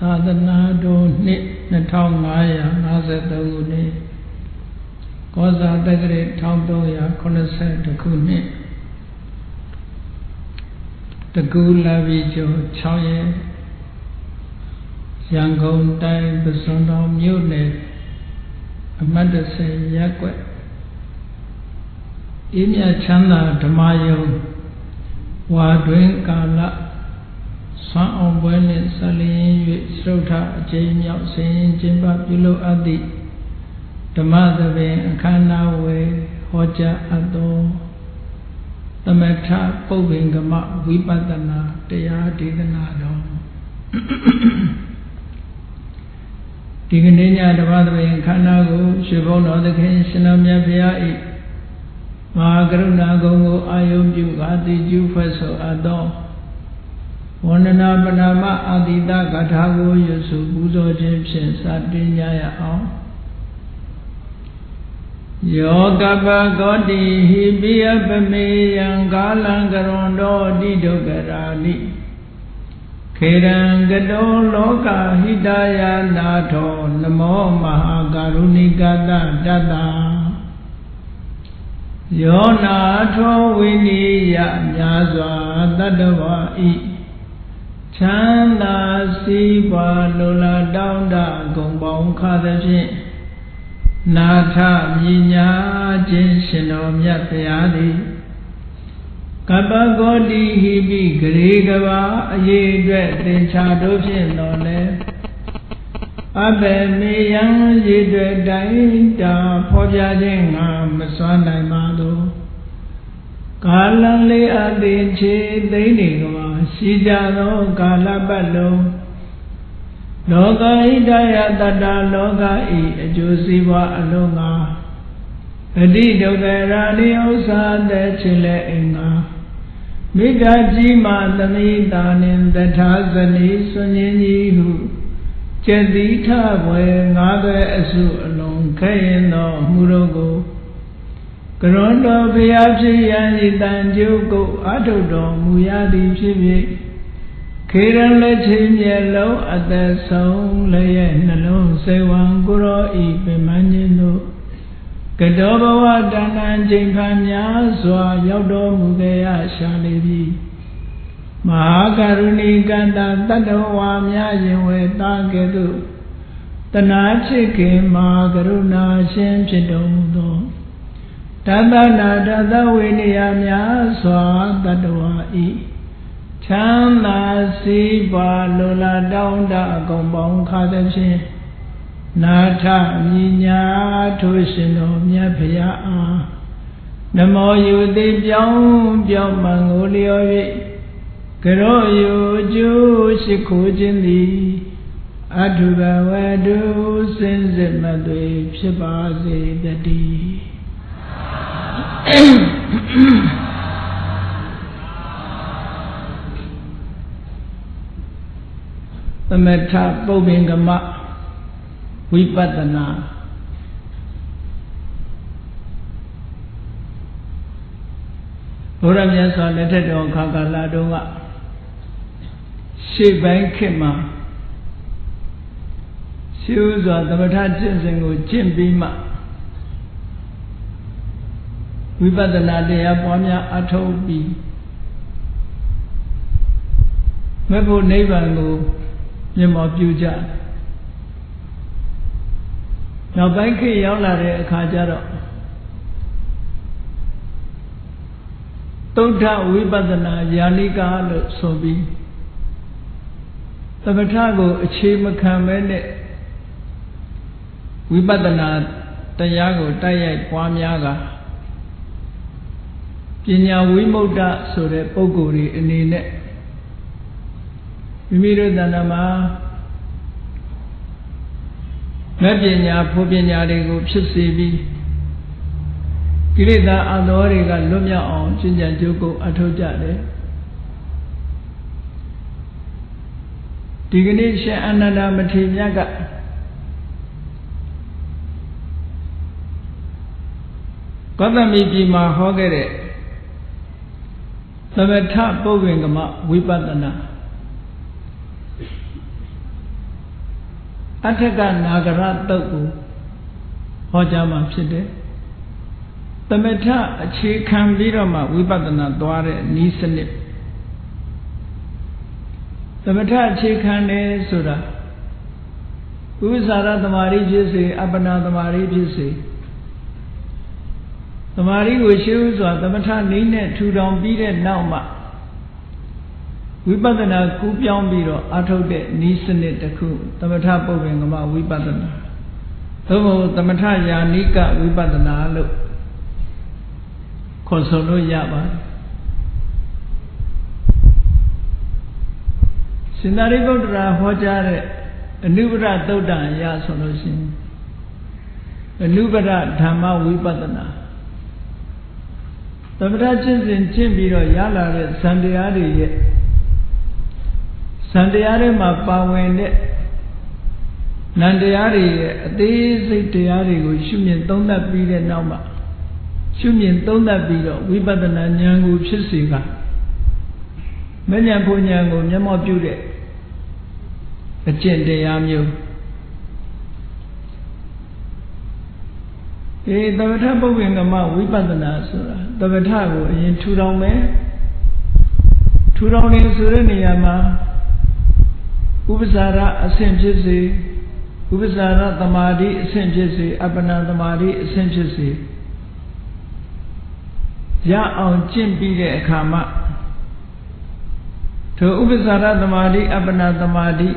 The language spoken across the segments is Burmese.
သာသနာတော်နှစ်2553ခုနှစ်ကောဇာတက္ကရာ1380ခုနှစ်တကူလာပြီကျော်6ရက်ရန်ကုန်တိုင်းပစွန်တော်မြို့နယ်အမှတ်30ရပ်ကွက်အေးမြချမ်းသာဓမ္မယုံဝါတွင်ကာလဆွမ်းအောင်ပွဲနှင့်ဆက်လျင်၍စရုထအကျဉ်းမြောက်ဆင်ရင်ကျင်းပပြုလုပ်အပ်သည့်ဓမ္မသဘင်အခမ်းအနားဝယ်ဟောကြားအပ်သောသမထပုပ္ပင်္ဂမဝိပဿနာတရားဒေသနာတော်ဒီကနေ့ညဓမ္မသဘင်အခမ်းအနားကိုရွှေဘုန်းတော်သခင်ရှင်တော်မြတ်ဘုရား၏မဟာကရုဏာဂုဏ်ကိုအာယုံပြုကာတိကျူဖွဲ့ဆိုအပ်သောဝန္ဒနာပနာမအာတိတဂထာကိုရွတ်ဆိုပူဇော်ခြင်းဖြင့်စတင်ကြရအောင်ယောကပကောတိဟိပိယပမေယံကာလံကရွန်တောတိဒုက္ခရာနိခေရံကတောလောကဟိတယနာထောနမောမဟာကာရုဏိကတတတ္တယောနာထောဝိနိယမြာစွာတတ္တဝါဤချမ်းသာစီးပွားလိုလားတောင်းတဂုဏ်ပေါင်းခါသဖြင့်နာထမြညာခြင်းရှင်တော်မြတ်ဘုရားသည်ကပ္ပဂောတိဟိပိဂရေကဘာအရေးအတွက်သင်္ချာတို့ဖြင့်တော်လဲအဘေမေယံရည်တွေတိုင်းတာဖော်ပြခြင်းငါမစွမ်းနိုင်ပါသောကာလလေးအသေးချေသိမ့်နေကမှာရှိကြသောကာလပတ်လုံးလောကဣဒယတတ္တလောကဤအကျိုးစီးပွားအလုံးငါအတိဒုက္ခရာနိဥ္စာတဲ့ချေလဲအင်္ဂါမိဂကြီးမှသမိတာနှင့်တထာဇနီစွန်ရင်ကြီးဟုကျက်တိထဘွယ်ငါးသွဲအစုအလုံးခဲရင်သောမှုတို့ကိုကရွန်တော်ဘုရားဖြစ်ရန်ဤတန်ကျုပ်ကိုအထုတော်မူရသည်ဖြစ်၍ခေရန်လက်ချင်းမျက်လုံးအသက်ဆုံးလည်းရဲ့နှလုံးစေဝံကိုရောဤပင်မခြင်းတို့ကတောဘဝတဏ္ဍချိန်ခံများစွာရောက်တော်မူခဲ့ရရှာလေပြီမဟာကရုဏီကန္တတတ္တဝါများရင်ဝေတာကဲ့သို့တနာချစ်ခင်မဟာကရုဏာရှင်ဖြစ်တော်မူသောတသနာတသဝိနည်းများစွာတတ္တဝါဤချမ်းသာစီးပွားလိုလားတောင်းတအကုန်ပေါင်းခါသဖြင့်နာထမြညာထိုးရှင်တော်မြတ်ဖရာအားနမောယုတိပြောင်းမှန်ကိုလျော်၍ကရောယုကျိုးရှိခိုးခြင်းသည်အထုဘဝတုစင်စစ်မသွေဖြစ်ပါစေတည်းသမထပုပ္ပင်္ဂမဝိပဿနာဘုရားမြတ်စွာလက်ထက်တော်ခါကာလတုန်းကရှေ့ပိုင်းခေတ်မှာရှေးဥစွာသမထကျင့်စဉ်ကိုကျင့်ပြီးမှဝိပဿနာတရားပွားများအထောက်ပြီးမဲ့ဖို့နိဗ္ဗာန်ကိုမြတ်မောပြုကြနောက်ပိုင်းခေတ်ရောက်လာတဲ့အခါကျတော့သုဒ္ဓဝိပဿနာယာနိကလို့ဆိုပြီးသမထကိုအခြေမခံမဲနဲ့ဝိပဿနာတရားကိုတိုက်ရိုက်ပွားများကပညာဝိမု ක්ත ဆိုတဲ့ပုဂ္ဂိုလ်တွေအနေနဲ့မိမိတို့တဏ္ဍာမှာမဲ့ပညာဖို့ပညာတွေကိုဖြစ်စေပြီးကိလေသာအသောတွေကလွတ်မြောက်အောင်ကျင့်ကြံကြိုးကိုအထောက်ကြတယ်ဒီကနေ့ရှင်အနန္ဒမထေရမြတ်ကကောသမီပြည်မှာဟောခဲ့တဲ့သမထပုပ္ပင်္ဂမဝိပဿနာ Attaka Nagara Toku Hojama Pside the Meta Chi Kam Virama Vipadana Dware Nisanip the Meta Chi Kane Sura Usara the Mari Jisi Abana the Mari Jisi the Mari wishes or the Meta Nine to down beat it now. Vipadana Kupyam Biro, Atode, Nisanit, the Ku, Tamata Povingama, Vipadana. Tomo, Tamataya, Nika, Vipadana, look. Consolo Yaba Sinarigodra Hojare, a Nubra Doda, Yasolosin, a Nubra Tama Vipadana. Tamatachins in Chimbiro Yala, Sandiari. Sandiare ma pawende Nandiari, these Tiari, Shumin Donda Bide Nama Shumin Donda Bido, Vipadana Nyangu Chisiva Menyapo Nyango, Nyamo Bude, a Chente Yamu. The Vatapo Wingama, Vipadana Sura, the Vatago in Turome Turome Suriniyama. Ubisara Ascenchisi, Ubisara Tamadi Ascenchisi, Abana Tamadi Ascenchisi. Ya on Chimpide Kama to Ubisara Tamadi, Abana Tamadi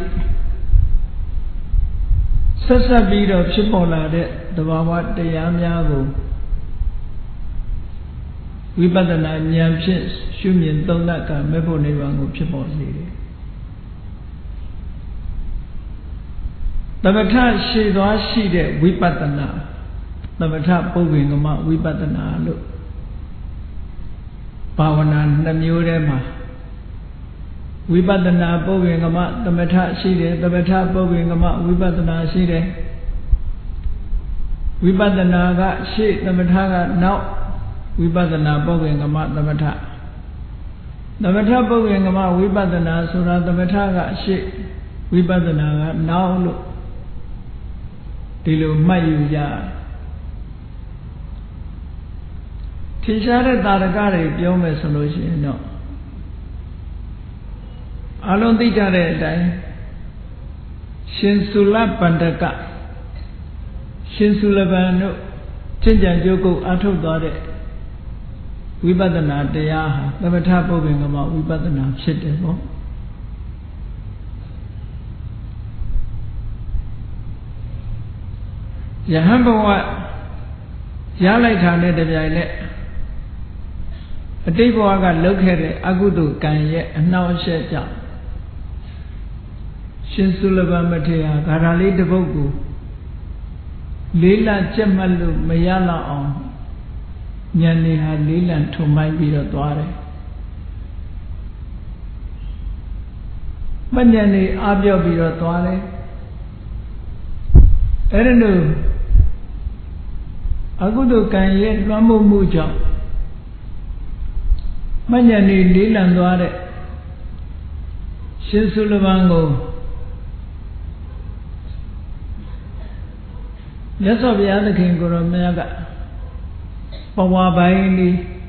Sasa bead of Chipola, the Wawa de Yamyago Vipadana Nyamchis, Shumin Donaka, Mepo Nevango Chiposi. The Mata Shiva Shide Vipadana, the Mata Povingama Vipadana look. Pavana Namurema Vipadana Povingama, the Mata Shide, the Mata Povingama Vipadana Shide Vipadana got shit, the Mataga now Vipadana Povingama, the Mata. The Mata Povingama Vipadana Sura, the Mataga shit, Vipadana now look. Tilo Mayuya Tishare Taragari, Yome solution, no. Alon the Jare, Shinsula Pandaka Shinsula Bano, Chinjan Joko, Ato Dore, Vipadana Deyaha, the Matapo Wingama, Vipadana Shitemo. Yahambawa Yalaitane de Yale a Devaga located Agudu Kanye and now Sheja Shinsulaba Matea, Garali de Bogu Lila Chemalu Mayala on Nyaniha Lila to my Bida Dware Manyani Abio Bida Dware Erenu Agudu Kanye Ramu Muja Manyani Lilandware Shinsulabango Yasobiana King Goromaga Pawa Baini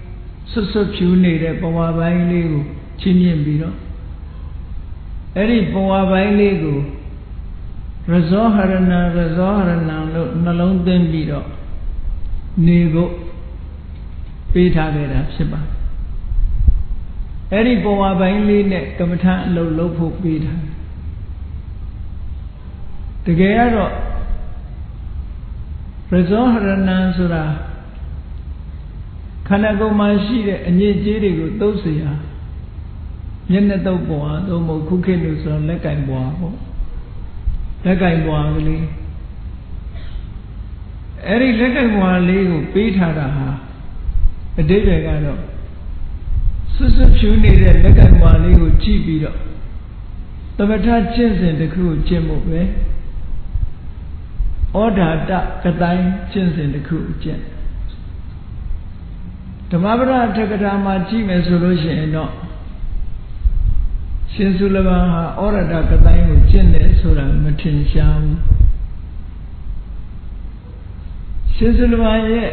Susupuni, Pawa Baini, Chinian Biro Eri Pawa Baini Razoharana, Nalon Biro Nego Pita Vera Shiba Eri Boa Bainli Net Kamata Lopo Pita The Gayaro Razoharana Sura Kanago Mashi and Yejiri Dosia Yenato Boa, Domo Kukinus or Lekai Boa Lekai Boa Eri Lekai Boa Lego Pita a day ago Susupuni Lekai Boa Lego Chibiro the Mata Chins in the crew Jimbo Order da Katai Chins in the crew jet. The Mabra Takatama Jim solution no ရှင်စုလဘန်ဟာဩရတကတိုင်းကိုကျင့်တယ်ဆိုတာမထင်ရှားဘူးရှင်စုလဘန်ရဲ့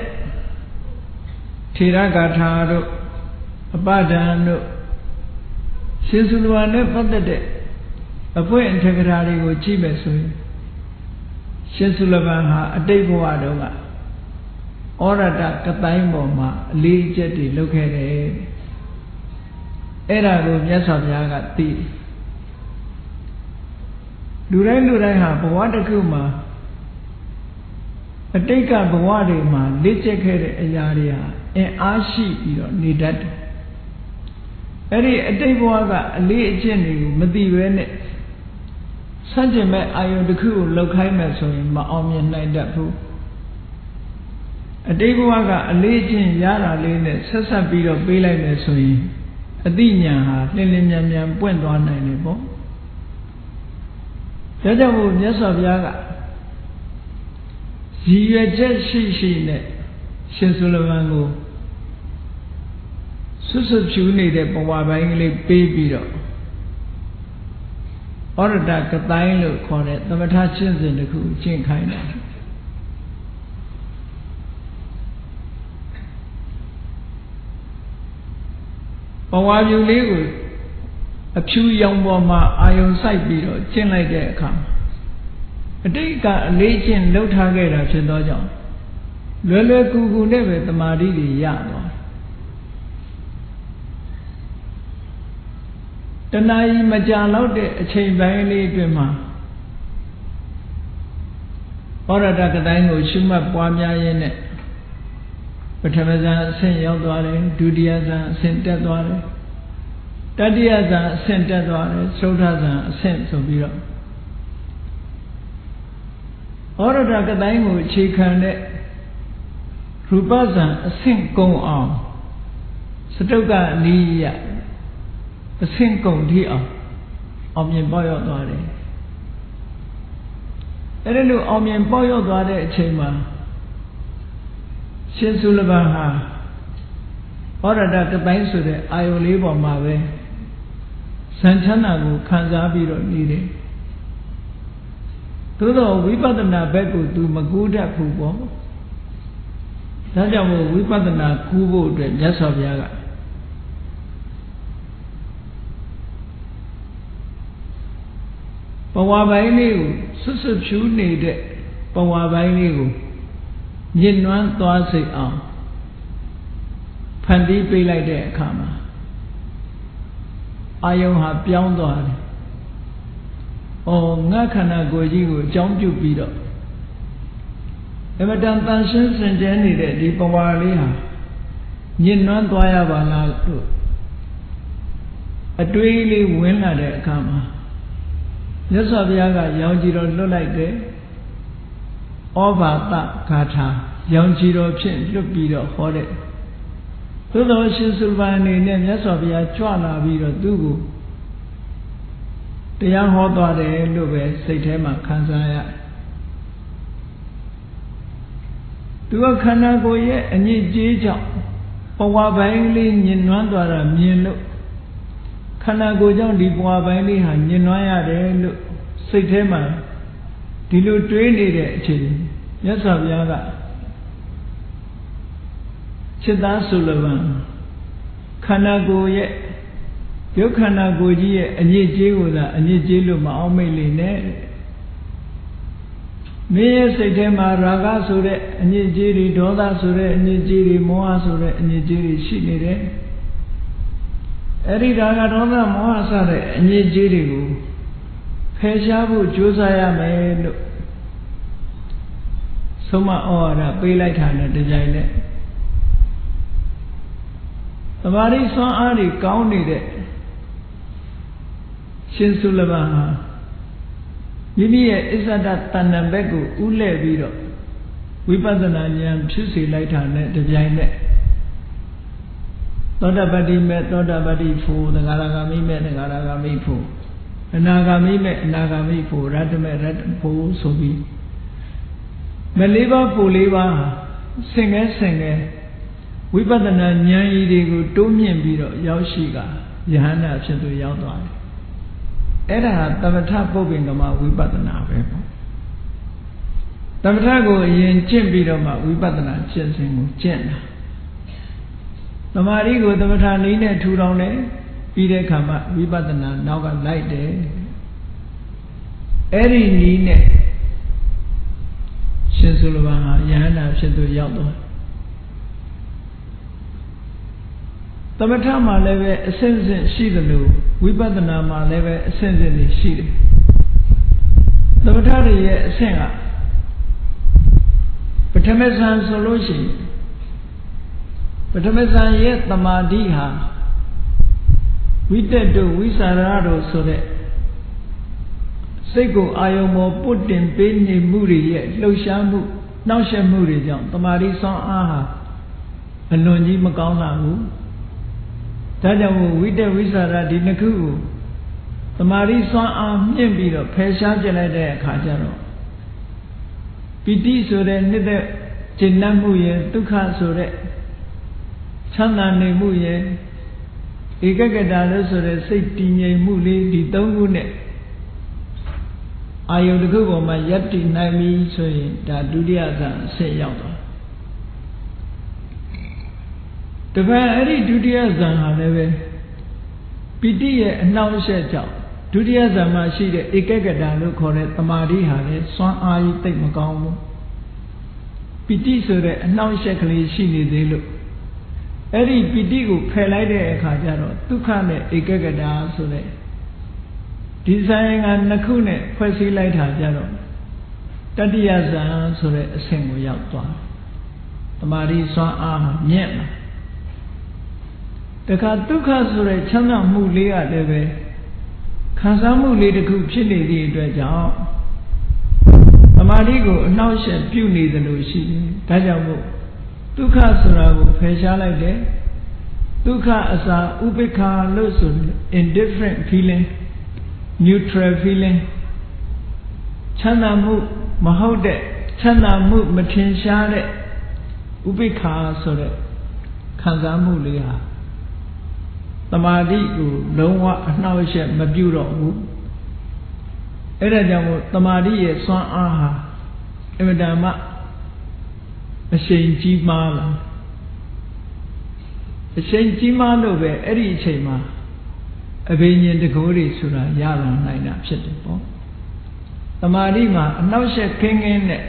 ထေရဂါထာတို့အပဒံတို့ရှင်စုလဘန်နဲ့ပတ်သက်တဲ့အပွင့်အထက်ကရာတွေကိုကြည့်မယ်ဆိုရင်ရှင်စုလဘန်ဟာအတိတ်ဘဝတုန်းကဩရတကတိုင်းပေါ်မှာအလေးအကျက်တွေလုပ်ခဲ့တယ်အဲ့ဒါကိုမြတ်စွာဘုရားကသိလူတိုင်းဟာဘဝတစ်ခုမှာအတိတ်ကဘဝတွေမှာလေ့ကျက်ခဲ့တဲ့အရာတွေဟာအင်အားရှိပြီးတော့နေတတ်တယ်အဲ့ဒီအတိတ်ဘဝကအလေးအကျင့်တွေကိုမသိဘဲနဲ့စัจ jin မဲ့အာယုန်တစ်ခုကိုလောက်ခိုင်းမယ်ဆိုရင်မအောင်မြင်နိုင်တတ်ဘူးအတိတ်ဘဝကအလေးအကျင့်ရတာလေးနဲ့ဆက်ဆက်ပြီးတော့ပေးလိုက်မယ်ဆိုရင်အသိဉာဏ်ဟာလင်းလင်းမြန်မြန်ပွင့်သွားနိုင်တယ်ပေါ့ဒါကြောင့်မို့မြတ်စွာဘုရားကရည်ရွယ်ချက်ရှိနဲ့ရှင်စုလဘန်ကိုဆွတ်ဆွတ်ဖြူနေတဲ့ဘဝပိုင်းကလေးပေးပြီးတော့ဩရတကတိုင်းလို့ခေါ်တဲ့သမထကျင့်စဉ်တစ်ခုကျင့်ခိုင်းတယ်ဘဝဖြူလေးကိုအဖြူရောင်ပေါ်မှာအာယုံစိုက်ပြီးတော့ကျင့်လိုက်တဲ့အခါအတိတ်ကအလေးကျင့်လှုပ်ထားခဲ့တာဖြစ်သောကြောင့်လွယ်လွယ်ကူကူနဲ့ပဲတမာတိတွေရသွားတဏှာကြီးမကြာတော့တဲ့အချိန်ပိုင်းလေးအတွင်းမှာဩရတကတိုင်းကိုရှုမှတ်ပွားများရင်းနဲ့ပထမဇန်အဆင့်ရောက်သွားတယ်ဒုတိယဇန်အဆင့်တက်သွားတယ်တတိယဇန်အဆင့်တက်သွားတယ်သုဒ္ဓဇန်အဆင့်ဆိုပြီးတော့ဩရတကတိုင်းကိုအခြေခံတဲ့ရူပဇန်အဆင့်ကုန်အောင်စတုကနိယအဆင့်ကုန်ထိအောင်မြင်ပေါရောက်သွားတယ်အဲ့ဒီလိုအောင်မြင်ပေါရောက်သွားတဲ့အချိန်မှာရှင်စုလဘန်ဟာဩရတကတိုင်းဆိုတဲ့အာယုလေးပေါ်မှာပဲဇန်ချမ်းသာကိုခံစားပြီးတော့နေတယ်သို့တော့ဝိပဿနာဘက်ကိုသူမကူးတတ်ဘူးပေါ့ဒါကြောင့်မို့ဝိပဿနာကူးဖို့အတွက်မြတ်စွာဘုရားကဘဝပိုင်းလေးကိုဆွတ်ဖြူနေတဲ့ဘဝပိုင်းလေးကိုညှဉ်းနှွမ်းသွားစေအောင်ဖန်တီးပေးလိုက်တဲ့အခါမှာအာယုံဟာပြောင်းသွားတယ်။ငါခန္ဓာကိုယ်ကြီးကိုအကြောင်းပြုပြီးတော့အမတန်တန်ရှင်းစင်ကြဲနေတဲ့ဒီဘဝလေးဟာညှဉ်းနှွမ်းသွားရပါလားလို့အတွေးလေးဝင်လာတဲ့အခါမှာမြတ်စွာဘုရားကရောင်ကြည်တော်လွတ်လိုက်တယ်ဩဘာတဂါထာရောင်ကြည်တော်ဖြင့်လွတ်ပြီးတော့ဟောတဲ့သို့တော်ရှင်စုလဘန်အနေနဲ့မြတ်စွာဘုရားကြွလာပြီးတော့သူ့ကိုတရားဟောသွားတယ်လို့ပဲစိတ်ထဲမှာခံစားရသူကခန္ဓာကိုယ်ရဲ့အညစ်အကြေးကြောင့်ဘဝပိုင်းလေးညှဉ်းနှွမ်းသွားတာမြင်လို့ခန္ဓာကိုယ်ကြောင့်ဒီဘဝပိုင်းလေးဟာညှဉ်းနှွမ်းရတယ်လို့စိတ်ထဲမှာဒီလိုတွေးနေတဲ့အချိန်မြတ်စွာဘုရားကจิตသားစုလဘန်ခန္ဓာကိုယ်ရဲ့ရုပ်ခန္ဓာကိုယ်ကြီးရဲ့အညစ်အကြေးကိုသာအညစ်အကြေးလို့မအောင်မိတ်လေနဲ့မင်းရဲ့စိတ်ထဲမှာရာဂဆိုတဲ့အညစ်အကြေးတွေဒေါသဆိုတဲ့အညစ်အကြေးတွေမောဟဆိုတဲ့အညစ်အကြေးတွေရှိနေတယ်အဲ့ဒီရာဂဒေါသမောဟစတဲ့အညစ်အကြေးတွေကိုဖယ်ရှားဖို့ကြိုးစားရမယ်လို့ဆုံးမဩဝါဒပေးလိုက်တာနဲ့တကြိုင်နဲ့သမာဓိစွမ်းအားတွေကောင်းနေတဲ့ရှင်စုလဘန်ဟာမိမိရဲ့အစ္ဆဒတဏ္ဍဘက်ကိုဥလဲပြီးတော့ဝိပဿနာဉာဏ်ဖြစ်စေလိုက်တာနဲ့တပြိုင်နက်သောတပတ္တိမေသောတပတ္တိဖို့သံဃာရဂမိမေသံဃာရဂမိဖို့အနာဂါမိမေအနာဂါမိဖို့ရတ္တမေရတ္တဖို့ဆိုပြီးမလေးပါးဖို့လေးပါးဆင်ငယ်ဝိပဿနာဉာဏ်ရည်တွေကိုတိုးမြင့်ပြီးတော့ရောက်ရှိကယဟန္တာဖြစ်သူရောက်သွားတယ် အဲ့ဒါသမထပုပ္ပင်ကမှဝိပဿနာပဲပေါ့သမထကိုအရင်ကျင့်ပြီးတော့မှဝိပဿနာကျင့်စဉ်ကိုကျင့်တာသမာဓိကိုသမထနည်းနဲ့ထူထောင်တယ်ပြီးတဲ့အခါမှဝိပဿနာနောက်ကလိုက်တယ်အဲ့ဒီနည်းနဲ့ရှင်သုလဗံဟာယဟန္တာဖြစ်သူရောက်သွားသမထမှာလည်းပဲအစဉ်စဉ်ရှိသလိုဝိပဿနာမှာလည်းပဲအစဉ်စဉ်ရှိတယ်သမထတွေရဲ့အဆင့်ကပထမဇန်ဆိုလို့ရှိရင်ပထမဇန်ရဲ့သမာဓိဟာဝိတက်တို့ဝိสารတို့ဆိုတဲ့စိတ်ကိုအာယုံပေါ်ပုတ်တင်ပေးနေမှုတွေရဲ့လှုပ်ရှားမှုနှောင့်ယှက်မှုတွေကြောင့်သမာဓိစွမ်းအားဟာအလွန်ကြီးမကောင်းလာဘူးဒါကြောင့်ဝိတက်ဝိสารဒီနှစ်ခုကိုသမာဓိစွမ်းအားမြင့်ပြီးတော့ဖယ်ရှားပြလိုက်တဲ့အခါကျတော့ပိဋိဆိုတဲ့နှစ်သက်ကျင့်တတ်မှုရဲ့ဒုက္ခဆိုတဲ့ချမ်းသာနေမှုရဲ့ဧကဂတလို့ဆိုတဲ့စိတ်တည်ငြိမ်မှုလေးဒီသုံးခုနဲ့အာယုတစ်ခုပေါ်မှာယက်တည်နိုင်ပြီဆိုရင်ဒါဒုတိယဇန်အဆင့်ရောက်သွားတပည့်အဲ့ဒီဒုတိယဇန်ဟာလည်းပဲပိဋိရဲ့အနှောင့်အယှက်ကြောင့်ဒုတိယဇန်မှာရှိတဲ့ဧကဂတလို့ခေါ်တဲ့သမာဓိဟာလည်းစွမ်းအားကြီးသိပ်မကောင်းဘူးပိဋိဆိုတဲ့အနှောင့်အယှက်ကလေးရှိနေသေးလို့အဲ့ဒီပိဋိကိုဖယ်လိုက်တဲ့အခါကျတော့ဒုက္ခနဲ့ဧကဂတဆိုတဲ့ဒီဆိုင်ကနှစ်ခုနဲ့ဖွဲ့စည်းလိုက်တာကြတော့တတိယဇန်ဆိုတဲ့အဆင့်ကိုရောက်သွားသမာဓိစွမ်းအားမြင့်လာတခါဒုက္ခဆိုတဲ့ချမ်းသာမှုလေးကလည်းပဲခံစားမှုလေးတစ်ခုဖြစ်နေသည့်အတွက်ကြောင့်သမာဓိကိုအနှောင့်အယှက်ပြုနေသလိုရှိတယ်ဒါကြောင့်မို့ဒုက္ခဆိုတာကိုဖယ်ရှားလိုက်တယ်ဒုက္ခအစာဥပိ္ပခာလို့ဆိုတယ် indifferent feeling neutral feeling ချမ်းသာမှုမဟုတ်တဲ့ချမ်းသာမှုမထင်ရှားတဲ့ဥပိ္ပခာဆိုတဲ့ခံစားမှုလေးဟာသမာဓိကိုလုံးဝအနှောင့်အယှက်မပြုတော့ဘူးအဲ့ဒါကြောင့်မို့သမာဓိရဲ့စွမ်းအားဟာအမြဲတမ်းအရှိန်ကြီးမားလာအရှိန်ကြီးမားလို့ပဲအဲ့ဒီအချိန်မှာအဘိညာဉ်တကိုးတွေဆိုတာရလာနိုင်တာဖြစ်တယ်ပေါ့သမာဓိမှာအနှောက်အယှက်ခင်းခင်းနဲ့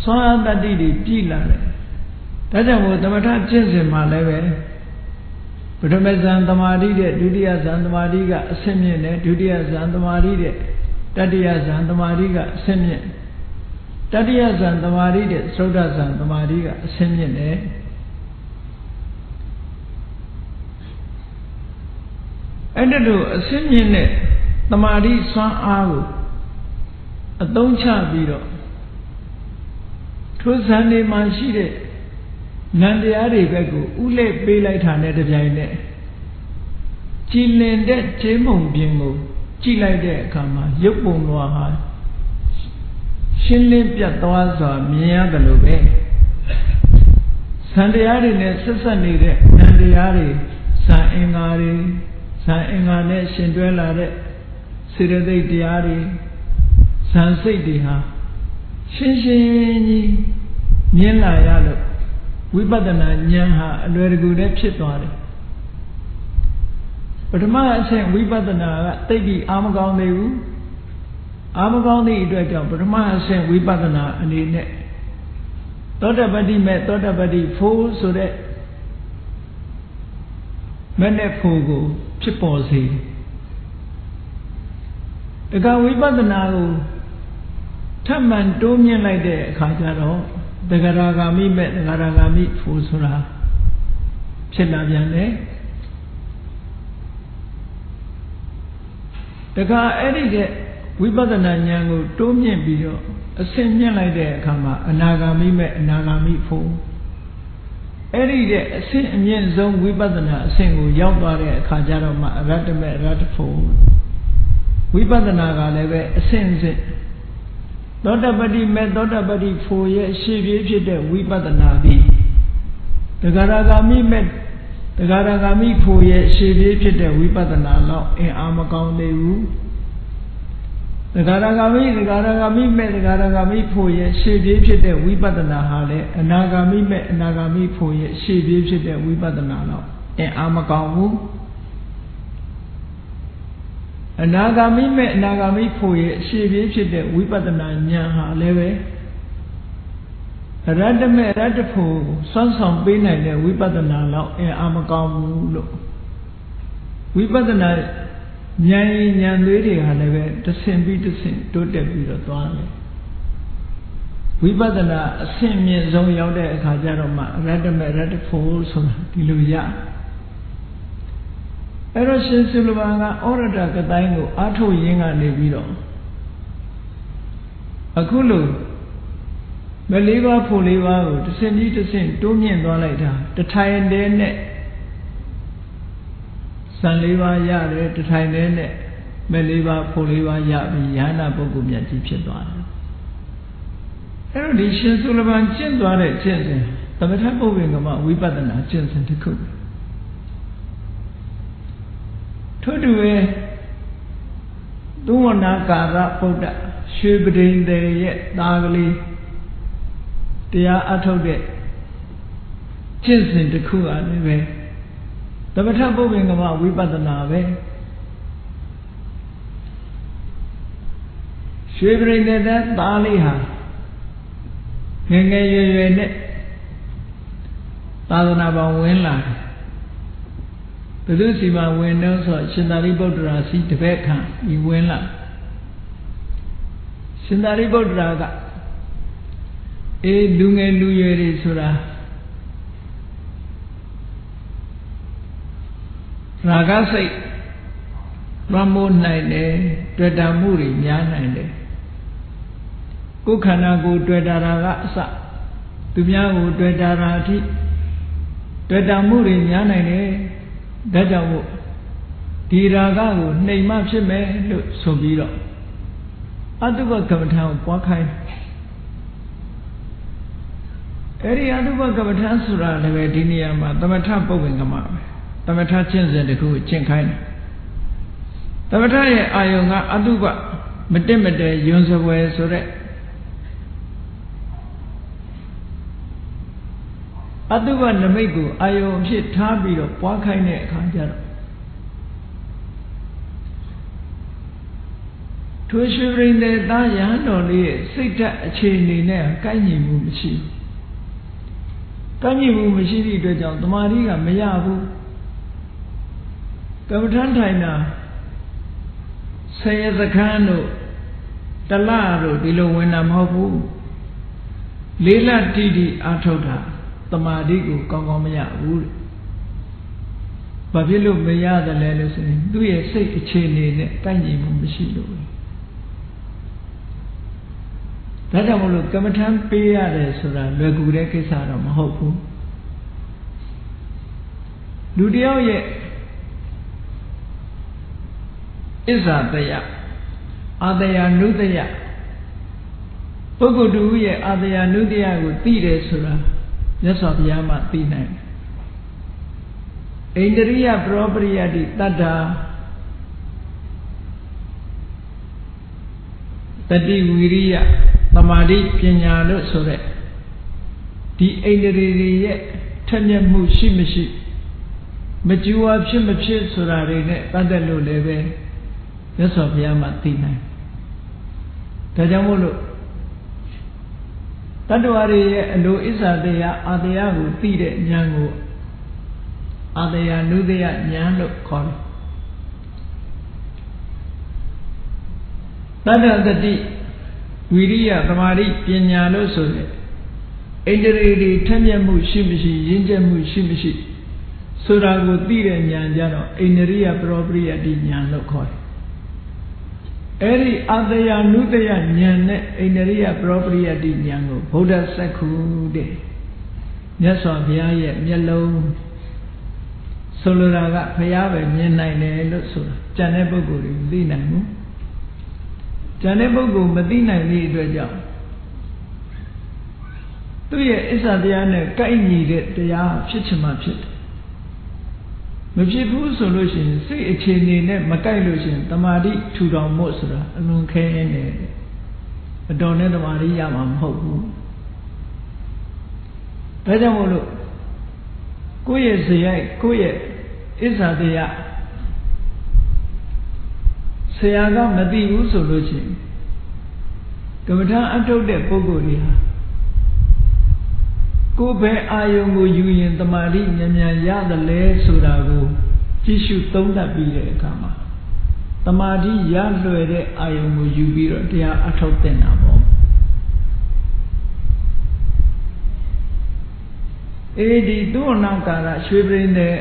စွမ်းအားတတ္တိတွေပြည့်လာတယ်ဒါကြောင့်မို့သမထကျင့်စဉ်မှာလည်းပဲပထမဇန်သမာဓိတဲ့ဒုတိယဇန်သမာဓိကအဆင့်မြင့်တယ်ဒုတိယဇန်သမာဓိတဲ့တတိယဇန်သမာဓိကအဆင့်မြင့်တတိယဇန်သမာဓိတဲ့သုဒ္ဓဇန်သမာဓိကအဆင့်မြင့်တယ်အဲ့ဒါတို့အဆင့်မြင့်တဲ့သမာဓိစွမ်းအားကိုအသုံးချပြီးတော့ထိုဇန်တွေမှာရှိတဲ့နံတရားတွေဘက်ကိုဥလဲပေးလိုက်တာနဲ့တပြိုင်နက်ကြည်လင်တဲ့ကျေးမုံပြင်ကိုကြည့်လိုက်တဲ့အခါမှာရုပ်ပုံတော်ဟာရှင်းလင်းပြတ်သွားစွာမြင်ရတယ်လို့ပဲဇန်တရားတွေနဲ့ဆက်ဆက်နေတဲ့နံတရားတွေဇန်အင်္ဂါတွေဇန်အင်္ဂါနဲ့ရှင်တွဲလာတဲ့စေတသိက်တရားတွေဇန်စိတ်တွေဟာရှင်းရှင်းကြီးမြင်လာရလို့ဝိပဿနာဉာဏ်ဟာအလွယ်တကူနဲ့ဖြစ်သွားတယ်ပထမအဆင့်ဝိပဿနာကသိပြီးအာမကောင်းသေးဘူးအာမကောင်းသည့်အတွက်ကြောင့်ပထမအဆင့်ဝိပဿနာအနေနဲ့သောတပတ္တိမဲ့သောတပတ္တိဖို့ဆိုတဲ့မဲ့နဲ့ဖို့ကိုဖြစ်ပေါ်စေတခါဝိပဿနာကိုထပ်မံတိုးမြင့်လိုက်တဲ့အခါကျတော့သဂရဂါမိမဲ့သဂရဂါမိဖို့ဆိုတာဖြစ်လာပြန်တယ်တခါအဲ့ဒီတဲ့ဝိပဿနာဉာဏ်ကိုတိုးမြင့်ပြီးတော့အဆင့်မြင့်လိုက်တဲ့အခါမှာအနာဂါမိမဲ့အနာဂါမိဖို့အဲ့ဒီတဲ့အဆင့်အမြင့်ဆုံးဝိပဿနာအဆင့်ကိုရောက်သွားတဲ့အခါကျတော့မှအရတ္တမဲ့အရတ္တဖို့ဝိပဿနာကလည်းပဲအဆင့်အဆင့်သောတပတ္တိမဲ့သောတပတ္တိဖို့ရဲ့ရှေ့ပြေးဖြစ်တဲ့ဝိပဿနာသည်တဂရဂါမိမဲ့ Tagadagami Poye, Shady Pit, Vipadana, law, in Amakon de Wu. The Gadagami met the Gadagami Poye, Shady Pit, Vipadana Hale, and Nagami met Nagami Poye, Shady Pit, Vipadana law, in Amakon Wu. And Nagami met Nagami Poye, Shady Pit, Vipadana Nyaha Leve. Radame Radapo, Sansom Bina, Vipadana law, and Amakon Wu. Vipadana Nyan lady had the same be the same, don't be the one. Vipadana, a same years on Yauda Kajaroma, Radame Radapo, so Diluya. Erosin Sulvanga, Orada Kataingo, Ato Yinga Nevido. Akulu. Meliva Poliva, the same need to sing, don't mean one later, the tie and then net. Sanliva Yare, the tie and then net. Meliva Poliva Yabi, Yana Bogumia Tipchedwan. Erudition Sullivan Chendware Jensen, the Metapoving about Vipadana Jensen to cook. Tudue Duanaka Rapoda, Shubrin de Yet Nagli. They are atode Jensen to Kua Neve. The Metapoving about Vipadana. Shivering that Baliha. Nenge Tadanaba Winland. The Luciba windows or Shindari Bodrasi, the Beckham, in Winland. Shindari Bodraga. E Dunga Luyeri Sura Ragasai Rambo Nine, Dredamuri, Yanande. Kukanago Dredaraga Sa Dumyago Dredarati Dredamuri Yanane Dajawo Diragago, name up Shime, look so below. Aduba Kavatan, Wakai. Eri Aduba Kavatan Sura, the Vediniama, the Matapovingama, the Matachins and the good Chinkain. The Mataya Ayonga Aduba, Medemede, Yunzawe Sore. Aduba Namigu, Ayo, Shit Tabi of Wakaine Kanjaro. To a shivering the Dayan only, Sita a chain in there, Kanyi Mumishi. Kanyi Mumishi, the Maria Mayabu. Kavatantaina says a cano, Talaro, Dilo Wenam Hobu. Lila Tidi Atota. Tamadigo Kongomia wood. Babilo Maya the Lelis, do ye say a chain in it, Kanyi Mumishilo? Tadamolo Kamatan Pia Sura, Legureke Saram Hopu. Dudio ye Isataya Adaya Nudaya Pogodu ye Adaya Nudia would be there Sura. Yes, of Yama Tina. Indria propriety Tata Tadi Viria Tamadi Pinyado Sore. The Indria Tanya Mushimishi Majua Shimichi Surarine Tadalu Leve. Yes, of Yama Tina. Tajamolo. Taduari and do Isadea Adea feed it Yango Adea Nudea Yano Con. Tada the deep Viria Tamari Pinyano Sole Indiri Tanya Mushimishi Yinja Mushimishi Sura would be a Yanjano Indiria Propria di Yano Con. Eri Adaya Nudaya Nyane Ineria Propria di Nyango, Buddha Saku de Nyasa Vyaya Myalo Soluraga Payave Nyanai Lusura, Janeboguri, Dinamu Janebogu Medina Nidraja. Do ye Isadiana Kaini de Ya Chichima Pit မဖြစ်ဘူးဆိုလို့ရှိရင်စိတ်အခြေအနေနဲ့မကိုက်လို့ရှိရင်တမာတိထူထောင်ဖို့ဆိုတာအလွန်ခဲနေတယ်အတော်နဲ့တမာတိရမှာမဟုတ်ဘူးဒါကြောင့်မို့လို့ကိုယ့်ရဲ့ဇယိုက်ကိုယ့်ရဲ့အစ္ဆာတရားဆရာကမသိဘူးဆိုလို့ရှိရင်ကမ္မထာအထုတ်တဲ့ပုဂ္ဂိုလ်တွေဟာကိုယ်ပဲအာယုံကိုယူရင်တမာတိဉာဏ်ဉာဏ်ရတယ်လဲဆိုတာကိုကြည့်ရှုသုံးသပ်ပြီးတဲ့အခါမှာတမာတိရလွယ်တဲ့အာယုံကိုယူပြီးတော့တရားအထုတ်သင့်တာပေါ့ဒီသူ့အနာကာရရွှေပရိန်တဲ့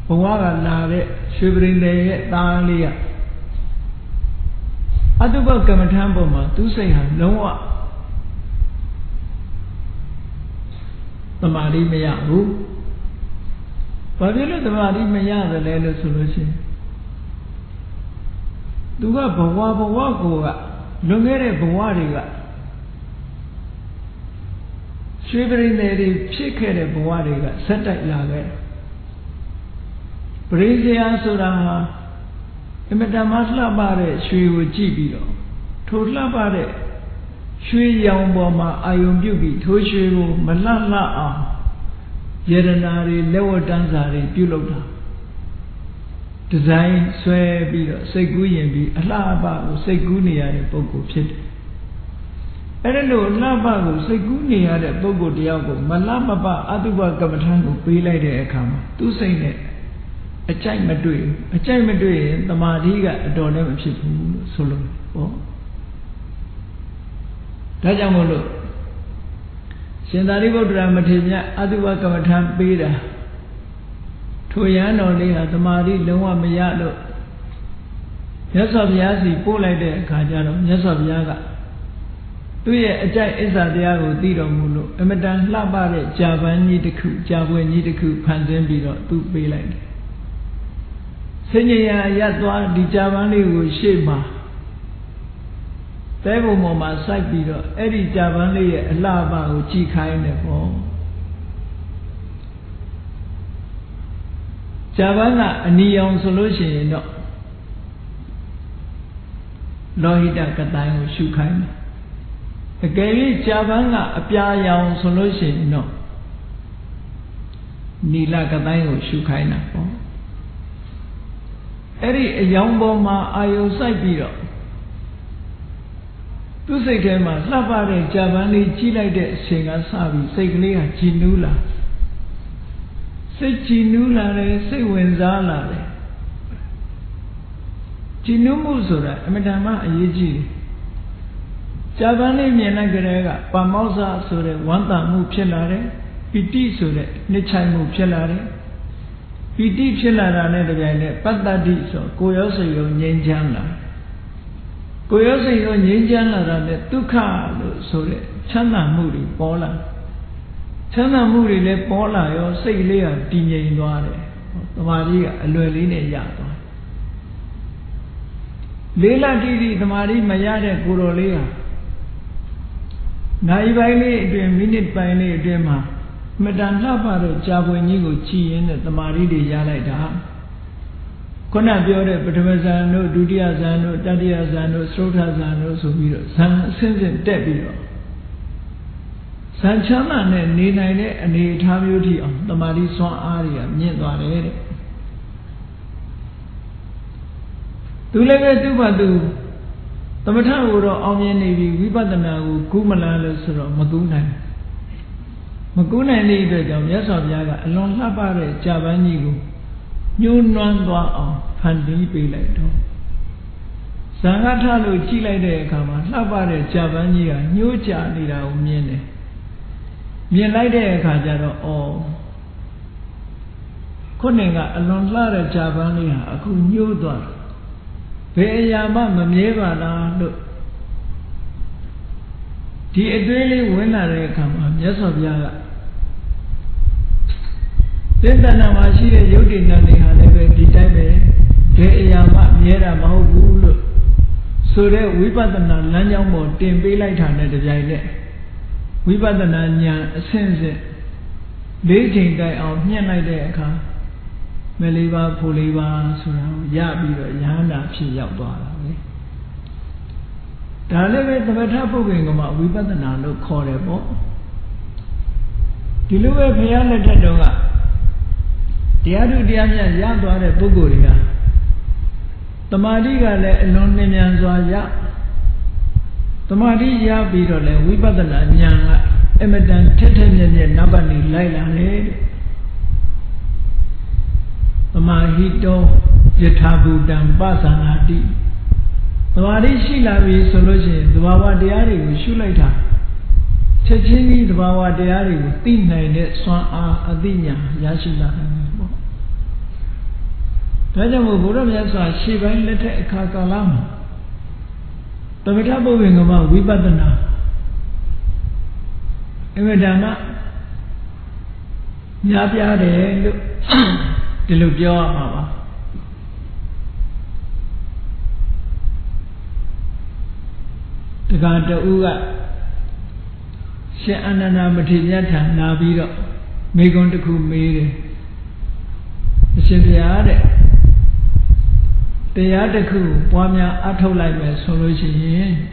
ဘဝကလာတဲ့ရွှေပရိန်တဲ့ရဲ့သားလေးကအတုပကမ္မထံပေါ်မှာသူစိတ်ဟာလုံးဝတမာတိမရဘူးဘာဖြစ်လို့တမာတိမရတယ်လဲလို့ဆိုလို့ရှိရင်သူကဘဝကိုကလွန်ခဲ့တဲ့ဘဝတွေကရွှေပရိသေတွေဖြစ်ခဲ့တဲ့ဘဝတွေကဆက်တိုက်လာခဲ့ပရိသေယဆိုတာဟာအမတမလှပတဲ့ရွှေကိုကြည့်ပြီးတော့ထိုလှပတဲ့ရွှေရောင်ပေါ်မှာအာယုံပြုတ်ပြီးထိုရွှေကိုမလှလှအောင်ယေရနာတွေလက်ဝတ်တန်းစာတွေပြုလုပ်တာဒီဇိုင်းဆွဲပြီးတော့စိတ်ကူးရင်ပြီးအလှပကိုစိတ်ကူးနေရတဲ့ပုဂ္ဂိုလ်ဖြစ်တယ်အဲ့ဒါလို့လှပကိုစိတ်ကူးနေရတဲ့ပုဂ္ဂိုလ်တယောက်ကိုမလှမပအတုပကမ္မထံကိုပေးလိုက်တဲ့အခါမှာသူစိတ်နဲ့အကြိုက်မတွေ့ရင်တမာတိကအတော်နဲ့မဖြစ်ဘူးလို့ဆိုလို့ပေါ့ဒါကြောင့်မို့လို့ရှင်သာရိပုတ္တရာမထေရမြတ်အတုပကမ္မထံပေးတာထိုရဟန်းတော်လေးဟာတမာတိလုံးဝမရလို့မြတ်စွာဘုရားစီပို့လိုက်တဲ့အခါကျတော့မြတ်စွာဘုရားကသူ့ရဲ့အကြိုက်အစ္စာတရားကိုသိတော်မူလို့အမတန်လှပတဲ့ကြာပန်းကြီးတစ်ခုကြာပွဲကြီးတစ်ခုဖန်ဆင်းပြီးတော့သူ့ပေးလိုက်တယ်ဆင်ញရာရပ်သွားဒီကြာပန်းလေးကိုရှေ့မှာတဲပုံပေါ်မှာစိုက်ပြီးတော့အဲ့ဒီကြာပန်းလေးရဲ့အလှပကိုကြည်ခိုင်းတယ်ပေါ့ကြာပန်းကအနီရောင်ဆိုလို့ရှိရင်တော့လောဟိတကတိုင်းကိုရှုခိုင်းတယ်အကယ်၍ကြာပန်းကအပြာရောင်ဆိုလို့ရှိရင်တော့နီလကတိုင်းကိုရှုခိုင်းတာပေါ့အဲ့ဒီအယောင်ပေါ်မှာအာယုံစိုက်ပြီးတော့သူ့စိတ်ထဲမှာလှပတဲ့ကြာပန်းလေးကြီးလိုက်တဲ့အချိန်ကစပြီးစိတ်ကလေးကကြည်နူးလာစိတ်ကြည်နူးလာတယ်စိတ်ဝင်စားလာတယ်ကြည်နူးမှုဆိုတာအမြဲတမ်းအရေးကြီးတယ်ကြာပန်းလေးမြင်လိုက်ကြတဲ့ကပါမောဇ္ဇဆိုတဲ့ဝမ်းသာမှုဖြစ်လာတယ်ပီတိဆိုတဲ့နှိမ့်ချိုင်မှုဖြစ်လာတယ်ပီတိဖြစ်လာတာနဲ့တပြိုင်နက်ပတ္တတိဆိုကိုယ်ရောစိတ်ရောငြိမ်းချမ်းလာကိုယ်ရောစိတ်ရောငြိမ်းချမ်းလာတာနဲ့ဒုက္ခလို့ဆိုတဲ့ချမ်းသာမှုတွေပေါ်လာချမ်းသာမှုတွေလည်းပေါ်လာရောစိတ်လေးကတည်ငြိမ်သွားတယ်သမာဓိကအလွယ်လေးနဲ့ရသွားလေးလတိတိသမာဓိမရတဲ့ကိုယ်တော်လေးဟာနိုင်ပိုင်းလေးအတွင်းမိနစ်ပိုင်းလေးအတွင်းမှာမတန်လှပတဲ့ကြာပွင့်ကြီးကိုကြည်ရင်းနဲ့တမာရီတွေရလိုက်တာခုနပြောတဲ့ပထမဇန်တို့ဒုတိယဇန်တို့တတိယဇန်တို့သုထဇန်တို့ဆိုပြီးတော့ဇန်အဆင့်ဆင့်တက်ပြီးတော့ဇန်ချမ်းသာနဲ့နေနိုင်တဲ့အနေအထားမျိုးထိအောင်တမာရီစွမ်းအားတွေကမြင့်သွားတယ်တဲ့သူလည်းပဲသူ့ဘာသူသမထကိုတော့အောင်မြင်နေပြီဝိပဿနာကိုကူးမလားလို့ဆိုတော့မကူးနိုင်တဲ့အတွက်ကြောင့်မြတ်စွာဘုရားကအလွန်လှပတဲ့ကြာပန်းကြီးကိုညှိုးနွမ်းသွားအောင်ဖန်တီးပေးလိုက်တော့ဇာငါထလို့ကြည့်လိုက်တဲ့အခါမှာလှပတဲ့ကြာပန်းကြီးကညှိုးကြနေတာကိုမြင်တယ်မြင်လိုက်တဲ့အခါကျတော့ခုနကအလွန်လှတဲ့ကြာပန်းလေးဟာအခုညှိုးသွားဘယ်အရာမှမမြဲပါလားလို့ဒီအတွေးလေးဝင်လာတဲ့အခါမှာမြတ်စွာဘုရားကသင်္တနာမှာရှိတဲ့ယုတ်တိဏ္ဍတွေဟာလည်းပဲဒီတိုင်းပဲဘယ်အရာမှမြဲတာမဟုတ်ဘူးလို့ဆိုတဲ့ဝိပဿနာလမ်းကြောင်းပေါ်တင်ပေးလိုက်တာနဲ့တပြိုင်နက်ဝိပဿနာဉာဏ်အဆင့်ဆင့်၄ချိန်တိုင်အောင်မြင့်လိုက်တဲ့အခါ Meliba, Puliba, Yabi, Yana, Yabba. Dalebe, the Metapo, we better now look horrible. Diluve Piana Tadonga. Diadu Diana Yabba, Buguria. The Madiga let alone Nimianzoya. The Madia Bidole, we better than Yang. Emedan Tetan Nabani Laila head. The Mahito Jetabu Dam Basanati. The Marishi Lavi solution, the Bawa Diari will shoot later. Chechini, the Bawa Diari will think that Swan Adinya, Yashila. Tajamu Buddha Yasa, Shiva letter Kakalama. The Metabu Wingama, Vibadana. Emedana Yabia de Lubia Mama. The Ganta Uga Shanana Matiniata Nabiro Megon to Kumiri. The Shiviade the Yadaku, Wamia Atolai solution.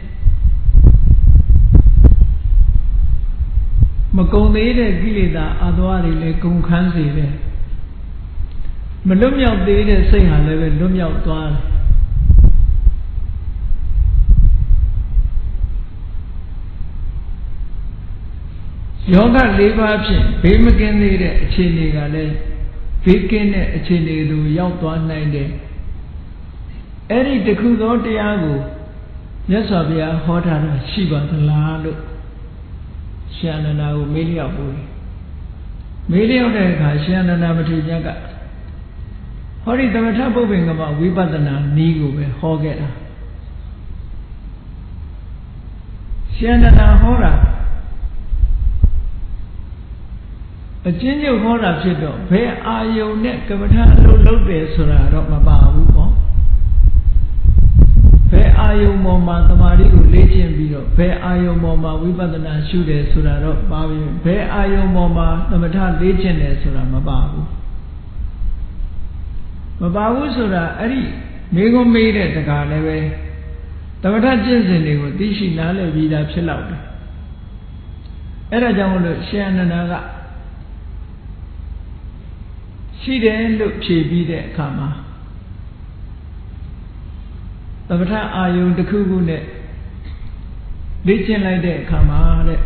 Macone Gilida, Adwari, Kunkansi. Malumia did say, I live in Lumia Dwar. Yoga live up, Bimakin needed a chini, Vikin a chini to Yautuan 9 day. Eddie the Kudo Tiago, Yasabia, Hotter, Shiva, the Lalo. Shanana Melia Boy. Melia Deka, Shanana Matijaga. Hori the Metapo Wingama, Vibadana, Nigo, Hogeta. Shanana Hora. A ginger Hora Chito, where are you neck of a low Sura, Mababu? Where are you, Moma, the Mari, Legion Biro? Where are you, Moma, Vibadana, Shude, Suraro, Babi? Where are you, Moma, the Mata Legion, Sura, Mababu? Mababu Sura, Ari, Mego made it the Garneve. The Mata Jensen, they were Dishi Nale Vida Chilout. Era Jamu, Shananaga. She then looked, she be there, Kama. The Mata are you the Kugunet? Legion like that, Kama.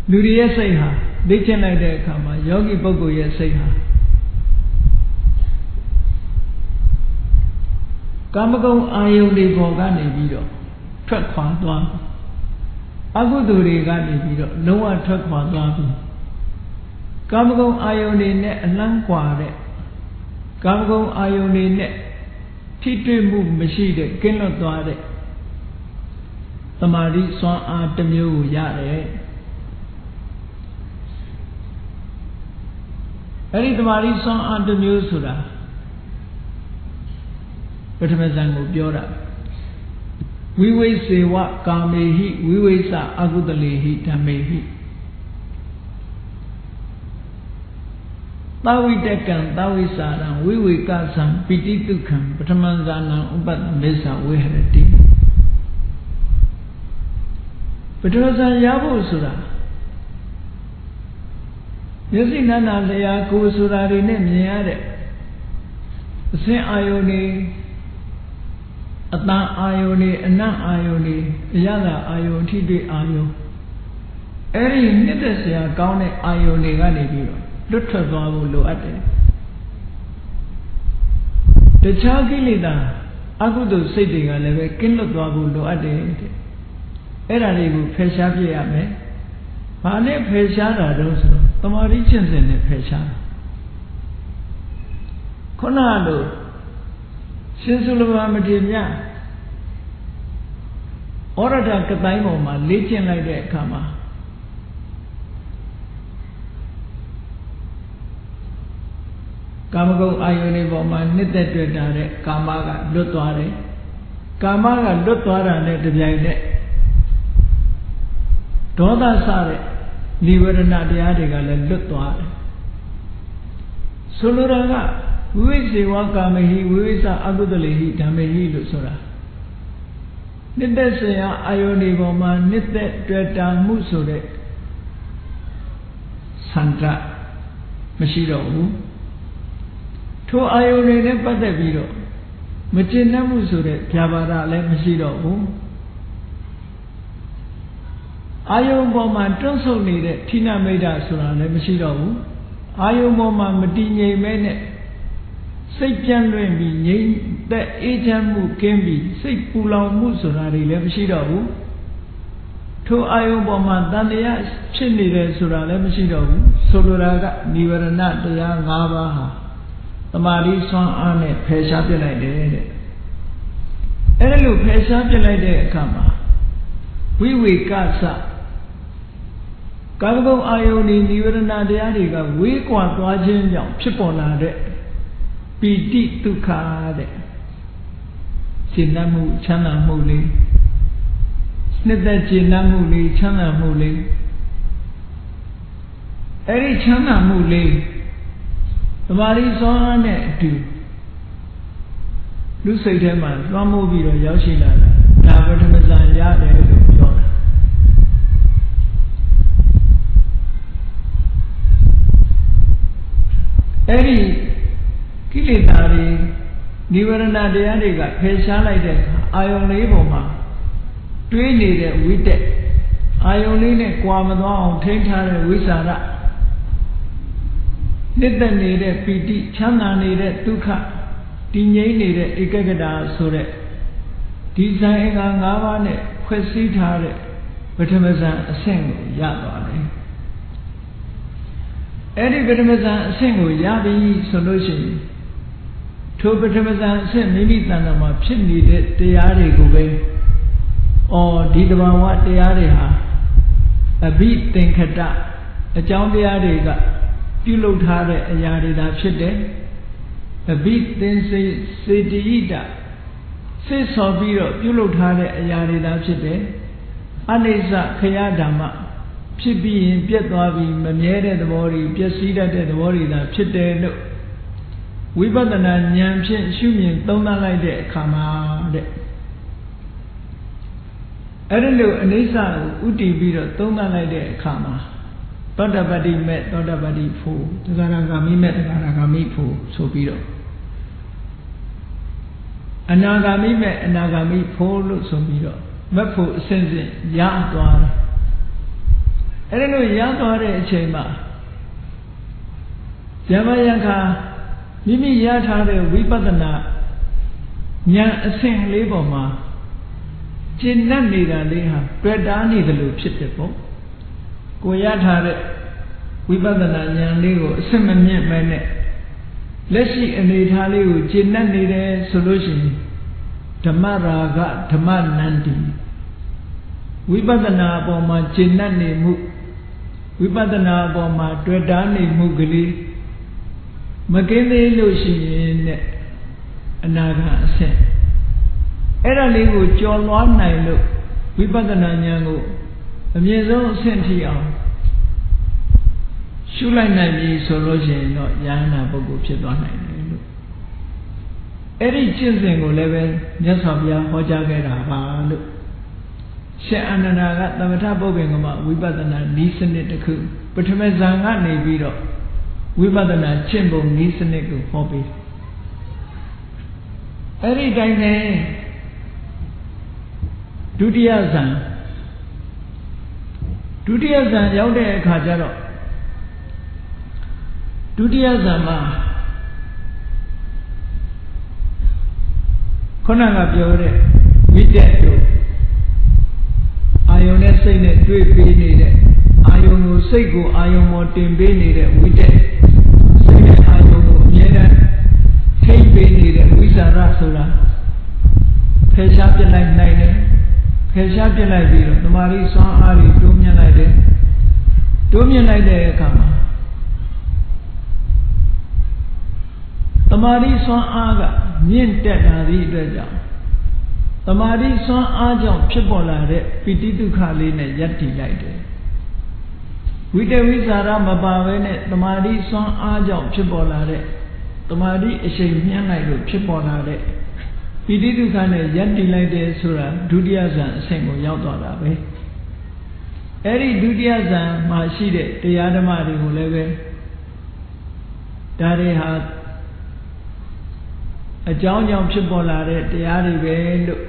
Ludia say her, Legion like that, Kama. Yogi Bogo, yes, say her. Kamago Ayo de Bogani Bido, Truck Fandwan. Aguduri Gani Bido, no one truck Fandwan. Kamago Ayo de net and Langquare. Kamago Ayo de net. Titri move machine, cannot do it. The Mari saw the new yard. Any the Mari saw the new Sura. But Mazango Biora. We will say what Kame he, we will say Agudali he, Tame he. Tawi Dekan, Tawi Saran, we will got some pity to come, but Manzana, but Mesa, we had a team. But it was a Yabu Sura. You see, Nana, they are Kusura in Yare. The same Ione, Ata Ione, and not Ione, Yada Ione, Tidi Io. Eri Nitasia, Gaune Ione, Ganibio. Look at Babu at it. The Chagilida, Agudu sitting and a Kinlo Babu at it. Eraribu Peshabia me. Pane Peshara does the more regions in the Pesha. Conado Sinsulava Matimia Orata Kataimoma, Legion like that, Kama. Kamago Ayoni Boma, knitted Dare, Kamaga, Lutware, Kamaga, Lutwara, net the Jade. Toda Sare, Liver and Nadiadiga, and Lutware. Soluraga, Vivisiwaka mehi, Vivisa Agudalehi, Damehi Lusura. Nidesaya Ayoni Boma, Nite Dreta Musure Santa Mashiro. To Ayoni Nepataviro, Machina Musure, Piavara, let Mashiro. Ayo Boma, Tonso needed, Tina Meda Sura, let Mashiro. Ayo Boma, Madine Mene. Saipan Remi, the Ajamu Kembi, Sai Pula Musurari, Lemshido. To Ayoboma, Dania, Chinide Sura, Lemshido, Soluraga, Niverana, the Navaha. The Mari Son Ane, Peshapi like it. Elu Peshapi like it, Kama. We Katsa. Cargo Ioni, Niverana, the Ariga, we quite watching young Chipona. Piti tu kade, Chinamu chana muli, Snida chinamuli chana muli, Eri chana muli, the Mari son to Lucy Deman, Ramu Viro Yoshila, Navartamazan Yade, Eri Kilitari, Nivarana de Adiga, Pesha like that, I only Boma. Twin needed with it. I only need Quamadon, Tenta, Wisara. Nita needed Piti, Chana needed Tuka, Dinye needed Ikagada Sore. Design Gavane, Quesitare, Vetamazan, a single Yabane. Eddie Vetamazan, a single Yabi solution. To Vetamazan, send Mimi Tanama, Pin needed the Yari Gube. Or Didaba what the Yariha. A beat thinkada, a John the Yariga, Pulo Tare, a Yarida Chide. A beat then say the Ida. Say Sobiro, Pulo Tare, a Yarida Chide. Anesa Kayadama. Chibi in Pietwabi, Mamere the body, Piasida the body that Chide. We but the Nanyam Shumin, don't like that, Kama. Erelu Anisa Uti Biro, don't like that, Kama. Dodabadi met, Dodabadi fool, the Garagami met, Garagami fool, so Biro. Anagami met, Anagami fool, so Biro. Mapu sends Ya Dwara. Erelu Yadware Chema Yamayanka. Mimi Yatare Vipadana Yan a sing labor ma Chinamida Leha, Predani the loop shitable. Goyatare Vipadana Yan Lego, Simon Mane. Let's see an Italian Chinamida solution. Tamaraga Tamanandi Vipadana Boma Chinani Mu Vipadana Boma Predani Mugli. Magene Lucian Anaga sent. Era Lego John 1 9 look, Vipadana Yango, a Miazo sent here. Shulai Nami solution, not Yana Bogo Chidona. Eri Chinsingo level, Jasabia, Hojagera, look. She Ananaga, Namata Bobingama, Vipadana, Nisan it the coup, but Temezanga Nebido. Vipadana Chimbo Nisanek hobby. Every time Dutiazan Yaude Kajaro Dutiazama Konaga Biore, we dead to Ione say that 3 be needed. Iono Sego, Iomo Timbe needed, we dead. Take baby, we are Rasula. Peshapi like Nine, Peshapi like Viro, the Mari Son Ari, Dumia like it. Dumia like the Kama. The Mari Son Aga, Nin Teta Reader. The Mari Son Aja, Chipola, Pititu Kalina, Yati like it. ဝိတဝိစာရမပါဘဲနဲ့တမာတိစွမ်းအားကြောင့်ဖြစ်ပေါ်လာတဲ့တမာတိအရှိန်မြင့်လိုက်လို့ဖြစ်ပေါ်လာတဲ့ပိဋိဒုက္ခနဲ့ယက်တည်လိုက်တဲ့ဆိုတာဒုတိယဇန်အဆင့်ကိုရောက်သွားတာပဲအဲ့ဒီဒုတိယဇန်မှာရှိတဲ့တရားဓမ္မတွေကိုလည်းပဲဒါတွေဟာအကြောင်းကြောင့်ဖြစ်ပေါ်လာတဲ့တရားတွေပဲလို့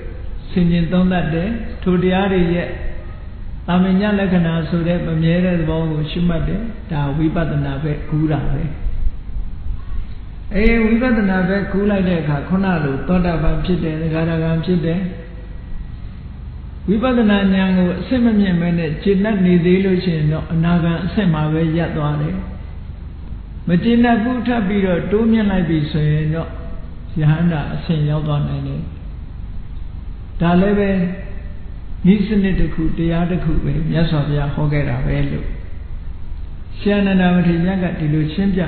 ဆင်ခြင်သုံးသပ်တယ်ထိုတရားတွေရဲ့တာမညလက္ခဏာဆိုတဲ့မမြဲတဲ့သဘောကိုရှုမှတ်တယ်ဒါဝိပဿနာပဲကူးတာပဲဝိပဿနာပဲကူးလိုက်တဲ့အခါခုနလိုသောတာပန်ဖြစ်တယ်သဂါရကံဖြစ်တယ်ဝိပဿနာဉာဏ်ကိုအစစ်မမြင့်မဲနဲ့ကျင့်တတ်နေသေးလို့ရှိရင်တော့အနာဂံအစစ်မှာပဲရပ်သွားတယ်မကျင့်တတ်ဘူးထပ်ပြီးတော့တိုးမြင့်လိုက်ပြီဆိုရင်တော့ယဟန္တာအဆင့်ရောက်သွားနိုင်တယ်ဒါလည်းပဲဤစနစ်တစ်ခုတရားတစ်ခုပဲမြတ်စွာဘုရားဟောခဲ့တာပဲလို့ရှင်အနန္ဒမထေရကဒီလိုရှင်းပြ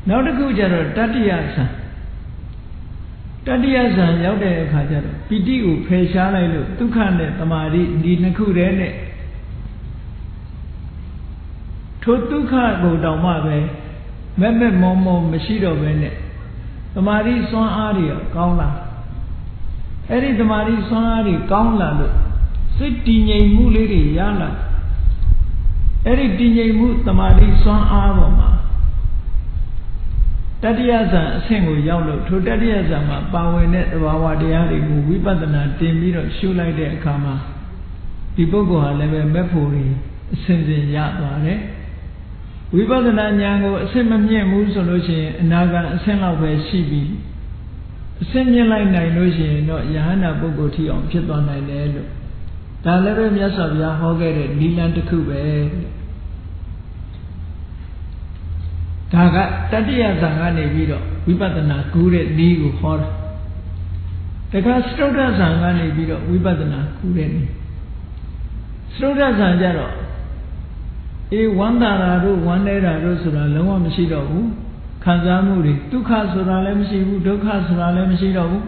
နောက်တစ်ခုကျတော့တတိယဇန်ရောက်တဲ့အခါကျတော့ပိဋိကိုဖယ်ရှားလိုက်လို့ဒုက္ခနဲ့တမာတိဒီနှစ်ခုတည်းနဲ့ထိုဒုက္ခကိုတောင်မှပဲမဲ့မောမရှိတော့ဘဲနဲ့တမာတိစွမ်းအားတွေကောင်းလာအဲ့ဒီတမာတိစွမ်းအားတွေကောင်းလာလို့စိတ်တည်ငြိမ်မှုလေးတွေရလာအဲ့ဒီတည်ငြိမ်မှုတမာတိစွမ်းအားပေါ်မှာတတိယဇန်အဆင့်ကိုရောက်လို့ထိုတတိယဇန်မှာပါဝင်တဲ့သဘာဝတရားတွေကိုဝိပဿနာတင်ပြီးတော့ရှုလိုက်တဲ့အခါမှာဒီပုဂ္ဂိုလ်ဟာလည်းပဲမဲ့ဖို့တွေအစဉ်စဉ်ရသွားတယ်ဝိပဿနာဉာဏ်ကိုအစစ်မမြင့်ဘူးဆိုလို့ရှိရင်အနာဂံအဆင့်လောက်ပဲရှိပြီးအစစ်မြင့်လိုက်နိုင်လို့ရှိရင်တော့ယဟန္တာပုဂ္ဂိုလ်ထီအောင်ဖြစ်သွားနိုင်တယ်လို့ဒါလည်းပဲမြတ်စွာဘုရားဟောခဲ့တဲ့နိလန်တစ်ခုပဲဒါကတတိယဇန်ကနေပြီးတော့ဝိပဿနာကူးတဲ့နည်းကိုဟောတာတခါစတုတ္ထဇန်ကနေပြီးတော့ဝိပဿနာကူးတဲ့နည်းစတုတ္ထဇန်ကြတော့ဝန္တာရာတို့ဝန္နေတာတို့ဆိုတာလုံးဝမရှိတော့ဘူးခံစားမှုတွေဒုက္ခဆိုတာလည်းမရှိဘူးဒုက္ခဆိုတာလည်းမရှိတော့ဘူး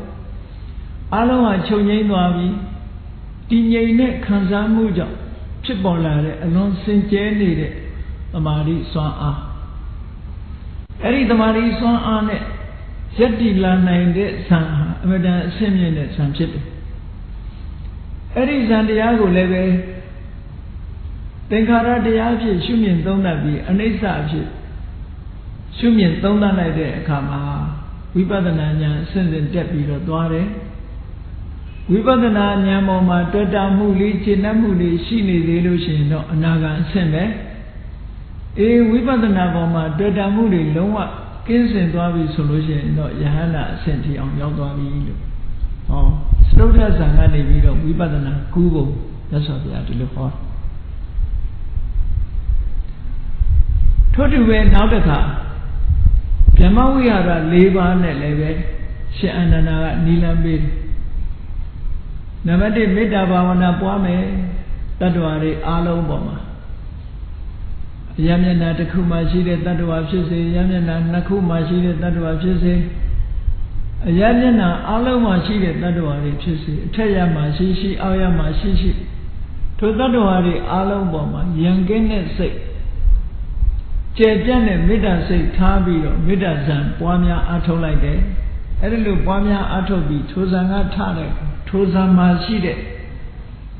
အလုံးဟာချုပ်ငြိမ်းသွားပြီတည်ငြိမ်တဲ့ခံစားမှုကြောင့်ဖြစ်ပေါ်လာတဲ့အလွန်စင်ကြဲနေတဲ့သမာဓိစွမ်းအားအဲ့ဒီသမာဓိစွမ်းအားနဲ့ယက်တည်လာနိုင်တဲ့ဇန်ဟာအမြဲတမ်းအဆင့်မြင့်တဲ့ဇန်ဖြစ်တယ်အဲ့ဒီဇန်တရားကိုလည်းပဲသင်္ခါရတရားဖြင့်ရှုမြင်သုံးသပ်ပြီးအနိစ္စအဖြစ်ရှုမြင်သုံးသပ်လိုက်တဲ့အခါမှာဝိပဿနာဉာဏ်အစဉ်စဉ်တက်ပြီးတော့သွားတယ်ဝိပဿနာဉာဏ်ပေါ်မှာတွေ့တာမှုလေးရှင်းတတ်မှုလေးရှိနေသေးလို့ရှိရင်တော့အနာဂံအဆင့်ပဲဝိပဿနာပေါ်မှာတွေ့တာမှုတွေလုံးဝကင်းစင်သွားပြီဆိုလို့ရှိရင်တော့ယဟန္တာအဆင့်ထိအောင်ရောက်သွားပြီလို့စတုတ္ထဇန်ကနေပြီးတော့ဝိပဿနာကူးဖို့မြတ်စွာဘုရားဒီလိုဟောထို့တူပဲနောက်တစ်ခါဗြဟ္မဝိဟာရ၄ပါးနဲ့လည်းပဲရှင်အနန္ဒာကနိလန်ပေးတယ်နံပါတ်1မေတ္တာဘာဝနာပွားမယ်တတ္တဝါတွေအားလုံးပေါ်မှာယမျက်နှာတစ်ခုမှရှိတဲ့တတ္တဝါဖြစ်စေယမျက်နှာနှစ်ခုမှရှိတဲ့တတ္တဝါဖြစ်စေအယမျက်နှာအားလုံးမှာရှိတဲ့တတ္တဝါတွေဖြစ်စေအထက်ရမှာရှိအောက်ရမှာရှိထိုတတ္တဝါတွေအားလုံးပေါ်မှာယံကင်းတဲ့စိတ်ကျေပြန့်တဲ့မေတ္တာစိတ်ထားပြီးတော့မေတ္တာဇံပွားများအားထုတ်လိုက်တယ်အဲ့ဒီလိုပွားများအားထုတ်ပြီးထိုဇံကထတဲ့ထိုဇံမှာရှိတဲ့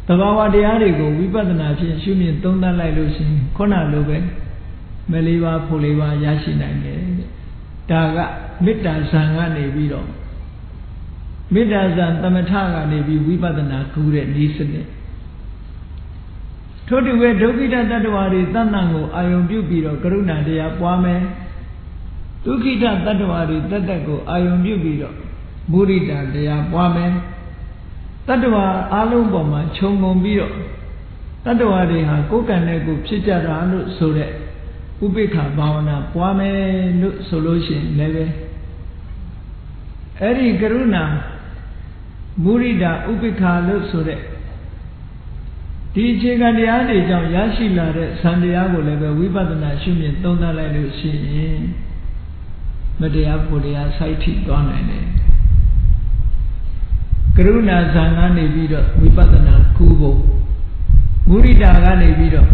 သဘာဝတရားတွေကိုဝိပဿနာဖြင့်ရှုမြင်သုံးသပ်လိုက်လို့ရှိရင်ခုနလိုပဲမလေးပါဖို့လေးပါရရှိနိုင်တယ်ဒါကမေတ္တာဇံကနေပြီးတော့မေတ္တာဇံသမထကနေပြီးဝိပဿနာကူးတဲ့ဤစနစ်ထို့တူပဲဒုက္ခိတတ္တဝါတွေတဏ္ဍာကိုအာယုံပြုပြီးတော့ကရုဏာတရားပွားမယ်ဒုက္ခိတတတ္တဝါတွေတတ္တကိုအာယုံပြုပြီးတော့မုဒိတာတရားပွားမယ်တတ္တဝါအလုံးပေါ်မှာခြုံငုံပြီးတော့တတ္တဝါတွေဟာကိုယ်ကံနဲ့ကိုယ်ဖြစ်ကြတာလို့ဆိုတဲ့ဥပိ္ပခာဘာဝနာပွားမယ်လို့ဆိုလို့ရှိရင်လည်းပဲအဲ့ဒီကရုဏာမုဒိတာဥပိ္ပခာလို့ဆိုတဲ့ဒီအခြေခံတရားတွေကြောင့်ရရှိလာတဲ့ဇန်တရားကိုလည်းပဲဝိပဿနာရှုမြင်သုံးသပ်လိုက်လို့ရှိရင်မတရားဖို့တရားစိုက်ထိသွားနိုင်တယ်ကရုဏာဇန်ကနေပြီးတော့ဝိပဿနာကူးဖို့မုဒိတာကနေပြီးတော့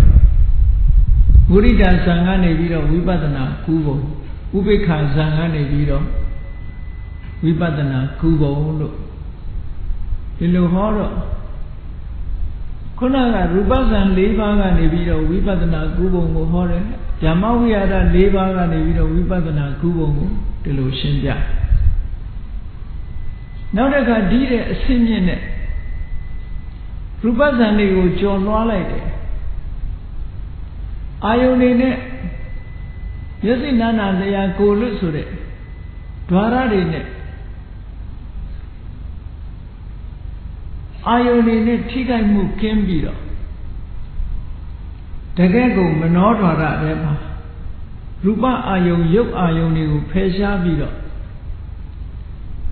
Murida Sangane Viro, Vipadana, Kubo, Ubeka Sangane Viro, Vipadana, Kubo, Ilu Horo. Kunaga Rubasan Levaga Neviro, Vipadana Kubo Hore, Yamawiada Levaga Neviro, Vipadana Kubo, Delushinja. Now that I did a singing Rubasan Lego John Wallite. Ayonine Yasinana, they are Golusure, Dwararine. Ayonine Tigai Mu Kembiro Tagago Manodara Rema Ruba Ayon Yuk Ayoni Pesha Viro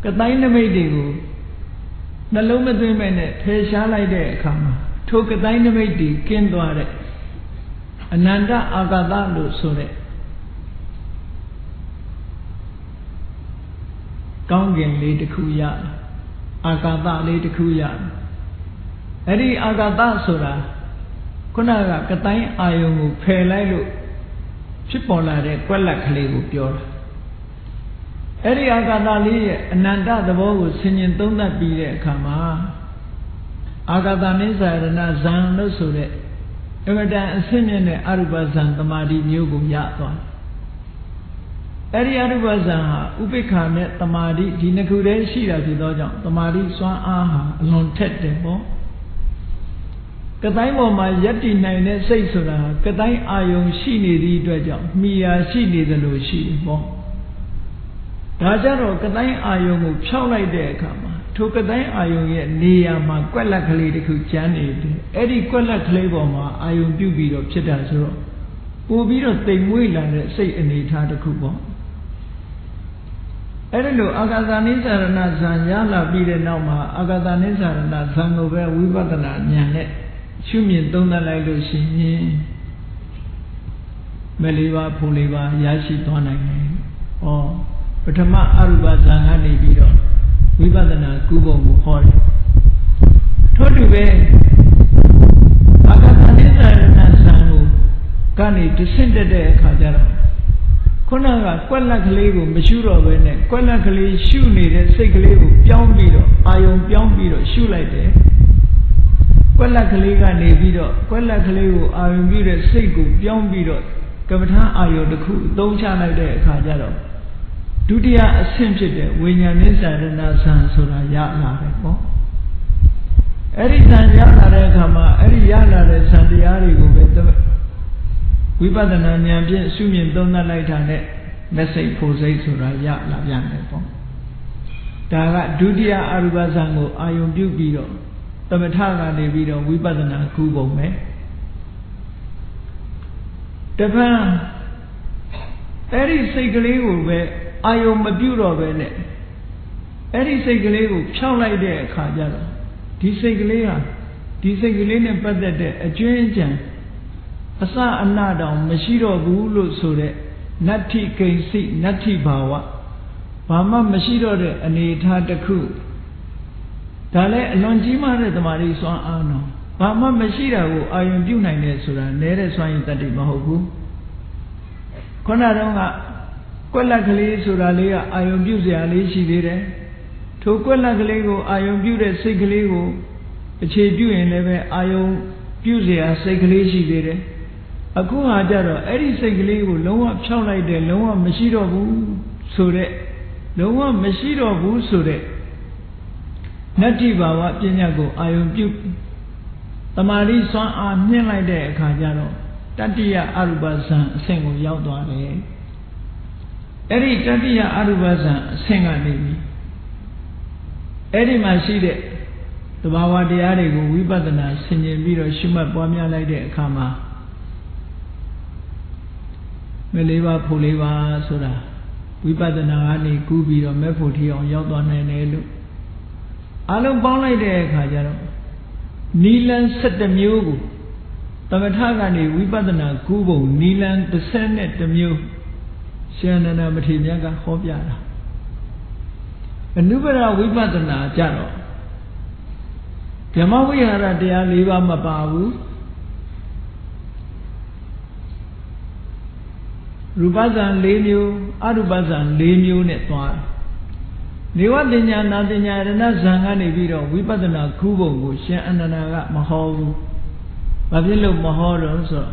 Kataina Medigo Naloma Dimene Pesha Lide Kama took a dynamite Kindware Ananda Agadalu Sure Gongin Lady Kuya Agada Lady Kuya Eri Agada Sura Kunaga Katai Ayungu Pelailu Chipola de Quella Kalibu Pure Eri Agada Li Ananda the Bow singing Dona Bide Kama Agada Nisa and Zan no Sure Everda singing Arubazan the Madi Nugu Yato Eri Arubazan Ubika met the Madi Dinakure Shira Doja the Madi Swan Aha Lon Ted Debo Kataimo my Yeti Nine say Sura, Katai Ayon Shini Dredja, Mia Shini the Lushi Bo Rajaro Katai Ayon Chowlai de Kama, took Katai Ayon yet Nia Ma Quella Kaliku Jani, Eddie Quella Clavoma, Ayon Bubi of Chedazero, Ubiro de Muila, say Anita the Kubo. Erelo Agadanisa Nazanyala Bide Nama, Agadanisa Nazanova, Vivadana Nyanet. Shumin don't like to see Meliva, Puliva, Yashi Tonai, or Patama Aruba Zangani Bido, Vivadana, Kubo Muhori. Totuve Agatanisa Nasangu, Gani descended there, Kajara. Konaga, Quella Kalebu, Mashuro Vene, Quella Kale, shoe needed, Sekalebu, Pion Bido, Ayon Pion Bido, shoe like there. Quella Kalega Nevido, Quella Kaleo, I am viewed Segu, Young Bido, Gavata Ayo the Ku, don't chant like that, Kajaro. Dudia assembled when your Nisa and Nasan Sura Yala. Every time Yala Kama, every Yala Sandiari go with the Vibadana Nyampian, Sumian Donna Light message Pose Sura Yala Yanepo. Daga Dudia Arubazango, Ayo Bubido. Tamatara Nevido, Vibadana Kubo me. Japan Eri Segalego, where Ayo Maduro Vene. Eri Segalego, Chowlai de Kajara. Disegalina Padade, a Jenjan. Asa Anada, Mashiro Gulu Sure, Nati Kaisi, Nati Bawa. Mama Mashiro de Anita the Ku. Tale Lonjima de Mari Swan Ano. Mama Mashira, I am due 9 years, Nere Swan Tati Mahoku. Konadonga, Quella Kali Suralia, I am due the Ali Shivire. To Quella Galego, I am due the Sigalego, a Chedu and Leve, I am due the Sigali Shivire. A Kuhajaro, Eddie Sigalego, Loa Chowlai de Loa Mashiro Bu Sure, Loa Mashiro Bu Sure. Nati Bawa Pinyago, I am Duke. Tamari Swan are near like that, Kajaro. Tatia Arubazan, Sengo Yaudware. Eri Tatia Arubazan, Senga Navy. Eri Maside, the Bawa de Arego, Vibadana, Senior Viro, Shuma Bomia like that, Kama. Meleva Puliva Soda. Vibadana Ani Kubi or Mepoti on Yaudwan and Elu. Alum Bonlai de Kajaro. Nilan set the Mugu. Tamatagani, Vibadana, Kubo, Nilan, the Senate, the Mu. Shanana Matinaga, Hobiana. A Nubera Vibadana, Jaro. Yamawi Hara de Aliva Mababu. ရူပဇံ၄မျိုးအရူပဇံ၄မျိုးနဲ့သွားနေဝပညာနာပညာရဏဇံကနေပြီးတော့ဝိပဿနာခုပုံကိုရှင်အနန္ဒာကမဟောဘူး။ဘာဖြစ်လို့မဟောတော့ဆိုတော့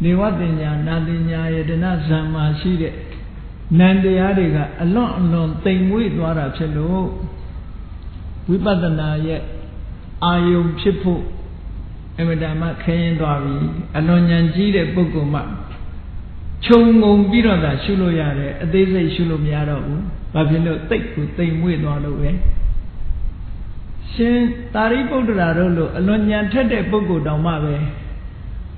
နေဝပညာနာပညာရဏဇံမှာရှိတဲ့နံတရားတွေကအလွန်တိမ်မွေ့သွားတာဖြစ်လို့ဝိပဿနာရဲ့အာယုံဖြစ်ဖို့အမတမခဲရင်သွားပြီအလွန်ဉာဏ်ကြီးတဲ့ပုဂ္ဂိုလ်မှခြုံငုံပြီးတော့သာရှုလို့ရတယ်အသေးစိတ်ရှုလို့မရတော့ဘူးဘာဖြစ်လို့တိတ်ကိုတိမ်မွေ့သွားလို့ပဲရှင်သာရိပုတ္တရာတို့လိုအလွန်ဉာဏ်ထက်တဲ့ပုဂ္ဂိုလ်တောင်မှပဲ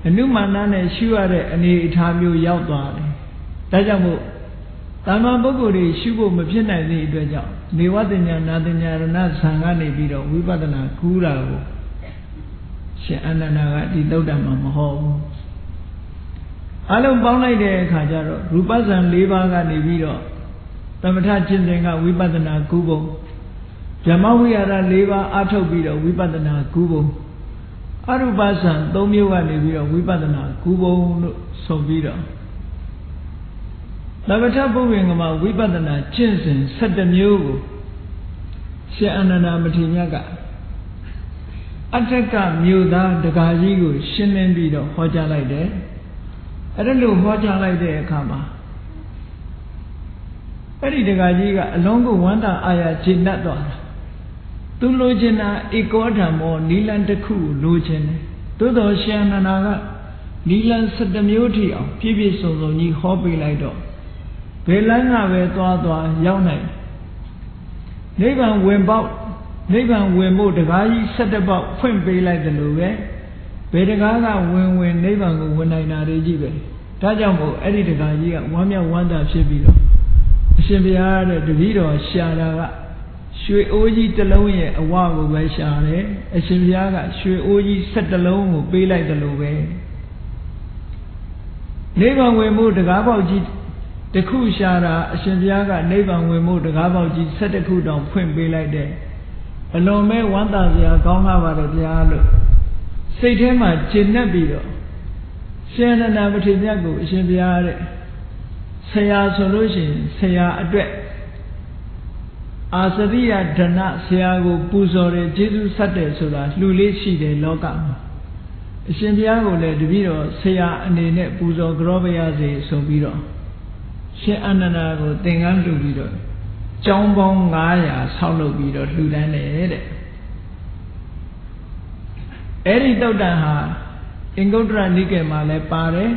အနုမာနနဲ့ရှုရတဲ့အနေအထားမျိုးရောက်သွားတယ်ဒါကြောင့်မို့တာမန်ပုဂ္ဂိုလ်တွေရှုဖို့မဖြစ်နိုင်တဲ့အတွက်ကြောင့်နေဝတညာနာတညာရဏဇံကနေပြီးတော့ဝိပဿနာကူးတာကိုရှင်အနန္ဒာကဒီသုတ်တံမှာမဟောဘူးအလုံးပေါင်းလိုက်တဲ့အခါကျတော့ရူပဇံ၄ပါးကနေပြီးတော့သမထကျင့်စဉ်ကဝိပဿနာကူးပုံဗြဟ္မဝိဟာရ၄ပါးအထုတ်ပြီးတော့ဝိပဿနာကူးပုံအရူပဇံ၃မျိုးကနေပြီးတော့ဝိပဿနာကူးပုံလို့ဆိုပြီးတော့သမထပုဗ္ဗင်္ဂမဝိပဿနာကျင့်စဉ်7မျိုးကိုရှင်အနန္ဒာမထေရမြတ်ကအထက်ကမြို့သားတကာကြီးကိုရှင်းလင်းပြီးတော့ဟောကြားလိုက်တယ်အဲ့ဒါလို့ဟောကြားလိုက်တဲ့အခါမှာအဲ့ဒီတကာကြီးကအလုံးကိုဝန္တာအာရကျေနပ်သွားတာသူလိုချင်တာဧကောဓမ္မောနီလန်တစ်ခုလိုချင်တယ်သို့တော်ရှင်အနန္ဒာကနီလန်7မျိုးထိအောင်ပြည့်ပြည့်စုံစုံကြီးဟောပေးလိုက်တော့ဘယ်လမ်းကပဲသွားရောက်နိုင်နိဗ္ဗာန်ဝင်ပေါက်နိဗ္ဗာန်ဝင်ဖို့တကားကြီး7ပေါက်ဖွင့်ပေးလိုက်တယ်လို့ပဲဘယ်တကားကဝင်နိဗ္ဗာန်ကိုဝင်နိုင်တာတွေကြီးပဲဒါကြောင့်မို့အဲ့ဒီတကားကြီးကဝမ်းမြောက်ဝမ်းသာဖြစ်ပြီးတော့အရှင်ဘုရားတဲ့တပည့်တော်ရှာတာကရွှေအိုးကြီးတစ်လုံးရဲ့အဝကိုပဲရှာတယ်အရှင်ဘုရားကရွှေအိုးကြီး7လုံးကိုပေးလိုက်တယ်လို့ပဲနိဗ္ဗာန်ဝင်ဖို့တကားပေါက်ကြီးတခုရှာတာအရှင်ဘုရားကနိဗ္ဗာန်ဝင်ဖို့တကားပေါက်ကြီး7ခုတောင်ဖွင့်ပေးလိုက်တယ်အလွန်မဲ့ဝမ်းသာစရာကောင်းလာပါတယ်ဗျာလို့စိတ်ထဲမှာကျဉ်တ်ပြီးတော့ရှင်အနန္ဒာမထေရမြတ်ကိုအရှင်ဘုရားတဲ့ဆရာဆိုလို့ရှိရင်ဆရာအတွက်အာစရိယဒဏဆရာကိုပူဇော်တယ်ကျေးဇူးဆက်တယ်ဆိုတာလှူလေးရှိတယ်လောကမှာအရှင်ဘုရားကိုလည်းတပည့်တော်ဆရာအနေနဲ့ပူဇော်ကြောပါရစေဆိုပြီးတော့ရှင်အနန္ဒာကိုသင်္ကန်းလှူပြီးတော့ကျောင်းပေါင်း900ဆောက်လုပ်ပြီးတော့လှူဒန်းတယ်တဲ့အဲ့ဒီတုတ်တန်ဟာအင်္ဂုတ္တရနိကေမှာလည်းပါတယ်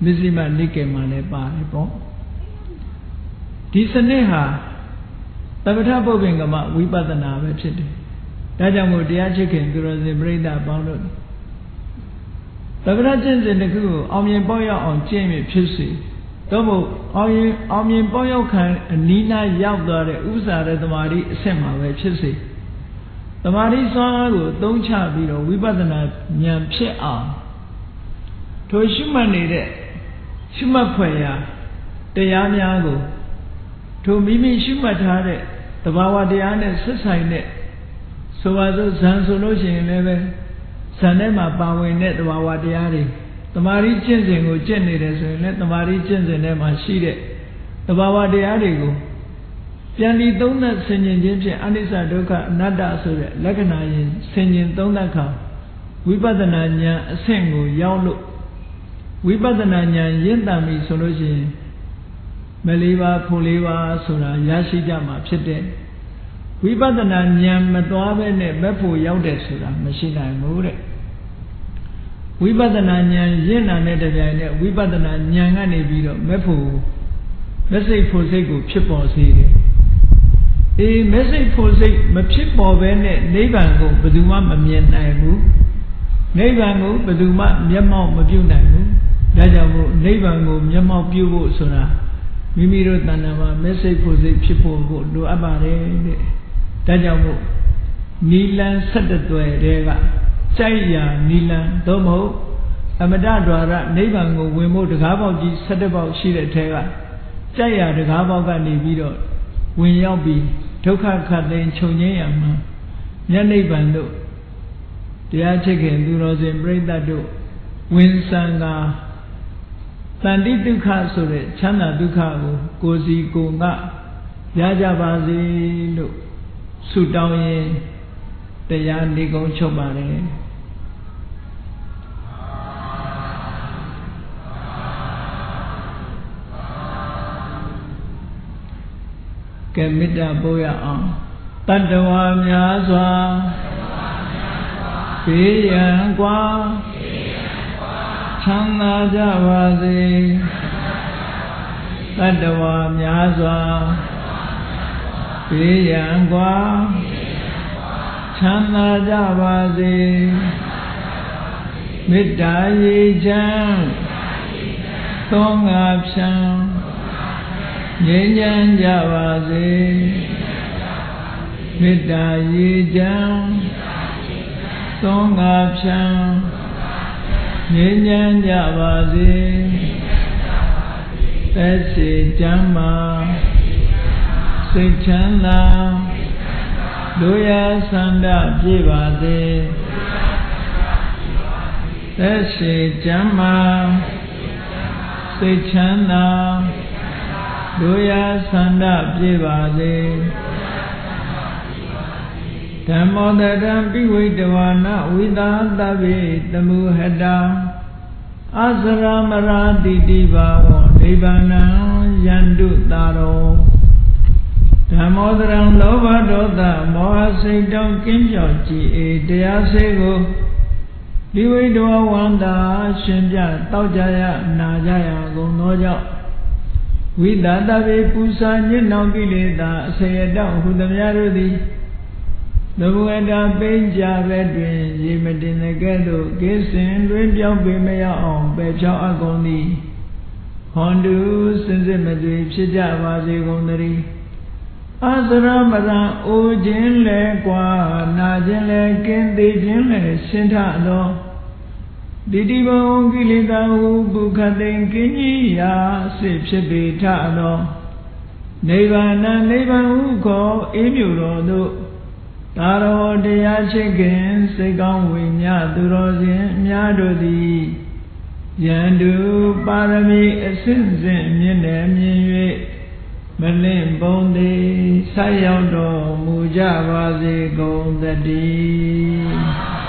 မဇ္ဈိမနိကေမှာလည်းပါတယ်ပေါ့ဒီစနစ်ဟာသမထပုဗ္ဗင်္ဂမဝိပဿနာပဲဖြစ်တယ်ဒါကြောင့်မို့တရားချစ်ခင်သူတော်စင်ပြိဿပေါင်းတို့သမထကျင့်စဉ်တစ်ခုကိုအောင်မြင်ပေါက်ရောက်အောင်ကျင့်ရဖြစ်စေတော့မို့အောင်မြင်ပေါက်ရောက်ခံအနီးနားရောက်သွားတဲ့ဥစ္စာရသမာဓိအဆင့်မှာပဲဖြစ်စေသမာဓိစွမ်းအားကိုအသုံးချပြီးတော့ဝိပဿနာဉာဏ်ဖြစ်အောင်ထိုရှုမှတ်နေတဲ့ရှုမှတ်ဖွယ်ရာတရားများကိုထိုမိမိရှုမှတ်ထားတဲ့သဘာဝတရားနဲ့ဆက်ဆိုင်တဲ့ဆိုပါစို့ဇံဆိုလို့ရှိရင်လည်းပဲဇံထဲမှာပါဝင်တဲ့သဘာဝတရားတွေသမာဓိကျင့်စဉ်ကိုကျင့်နေတယ်ဆိုရင်လည်းသမာဓိကျင့်စဉ်ထဲမှာရှိတဲ့သဘာဝတရားတွေကိုပြန်ပြီးသုံးသပ်ဆင်ခြင်ခြင်းဖြင့်အနိစ္စဒုက္ခအနတ္တဆိုတဲ့လက္ခဏာရင်ဆင်ခြင်သုံးသပ်ခါဝိပဿနာဉာဏ်အဆင့်ကိုရောက်လို့ဝိပဿနာဉာဏ်ရင့်တန်ပြီဆိုလို့ရှိရင်မလေးပါဖို့လေးပါဆိုတာရရှိကြမှာဖြစ်တဲ့ဝိပဿနာဉာဏ်မသွားဘဲနဲ့မဖို့ရောက်တယ်ဆိုတာမရှိနိုင်ဘူးတဲ့ဝိပဿနာဉာဏ်ရင့်တာနဲ့တပြိုင်နက်ဝိပဿနာဉာဏ်ကနေပြီးတော့မဖို့မစိတ်ဖို့စိတ်ကိုဖြစ်ပေါ်စေတယ်အေးမစိတ်ဖို့စိတ်မဖြစ်ပေါ်ဘဲနဲ့နိဗ္ဗာန်ကိုဘယ်သူမှမမြင်နိုင်ဘူးနိဗ္ဗာန်ကိုဘယ်သူမှမျက်မှောက်မပြုနိုင်ဘူးဒါကြောင့်မို့နိဗ္ဗာန်ကိုမျက်မှောက်ပြုဖို့ဆိုတာမိမိတို့တဏ္ဍာမှာမစိတ်ဖို့စိတ်ဖြစ်ဖို့ကိုလိုအပ်ပါတယ်တဲ့ဒါကြောင့်မို့နီလန်7သွယ်တဲကကြိုက်ရာနီလန်သို့မဟုတ်အမတ္တ द्वार နိဗ္ဗာန်ကိုဝင်ဖို့တကားပေါက်ကြီး7ပေါက်ရှိတဲ့ထဲကကြိုက်ရာတကားပေါက်ကနေပြီးတော့ဝင်ရောက်ပြီးဒုက္ခခတ်သိမ်းချုပ်ငြိမ်းရမှာမြတ်နိဗ္ဗာန်တို့တရားချစ်ခင်သူတော်စင်ပြိဿတို့ဝင်ဆံကာ တန်တိဒုက္ခဆိုတဲ့ချမ်းသာဒုက္ခကိုစီကိုငါရကြပါစေလို့ဆုတောင်းရင်တရားနေကုန်ချုပ်ပါတယ်ကဲမေတ္တာပို့ရအောင်တတ္တဝါများစွာဘေးရန်ကွာချမ်းသာကြပါစေတတ္တဝါများစွာဘေးရန်ကွာချမ်းသာကြပါစေမေတ္တာရေချမ်းသောငါဖြံငြိမ်းချမ်းကြပါစေမေတ္တာရေချမ်းသောငါဖြံငြိမ်းချမ်းကြပါစေသက်ရှိချမ်းသာစိတ်ချမ်းသာတို့ရဆန္ဒပြည့်ပါစေသက်ရှိချမ်းသာစိတ်ချမ်းသာတို့ရဆန္ဒပြည့်ပါစေဓမ္မောတရံပိဝိတဝါနဝိသာတဗေတမုဟတာအစရမရာတိတိဘာဝနိဗ္ဗာနံယန္တုတာရောဓမ္မောတရံလောဘဒေါသမောဟစိတ်တောင်းကင်းပြောက်ကြည်အေတရားစေကိုဒီဝိတဝဝန္တာရှင်ပြတောက်ကြရနာကြရကုန်သောကြောင့်ဝိသတဗေပူဇာညစ်နောင်ကိလေသာအစေတောက်ဟုသမျှတို့သည်သမုဒ္ဒပိဉ္ကြပဲတွင်ရေမတင်တဲ့ကဲ့သို့ကိစ္စင်တွင်ပြောင်းပေမရအောင်ပယ်ဖြောင်းအပ်ကုန်သည်ဟွန်တုစင်စစ်မသွေဖြစ်ကြပါစေကုန်သတည်းအစရမရံအိုခြင်းလဲကွာနာခြင်းလဲကင်းသေးခြင်းလဲရှင်းထသောတိတိဘုံကိလေသာဟုဘုခတိန်ကင်းကြီးရာစစ်ဖြစ်ပေထသောနိဗ္ဗာန်နိဗ္ဗာန်ဟုခေါ်အေးမြူတော်သို့သာရောတရားရှိခင်စိတ်ကောင်းဝိညာသူတော်ရှင်များတို့သည်ယန္တုပါရမီအစဉ်စဉ်မြင့်တယ်မြင်၍မလင့်ပုံသည်ဆက်ရောက်တော်မူကြပါစေကုန်သတည်း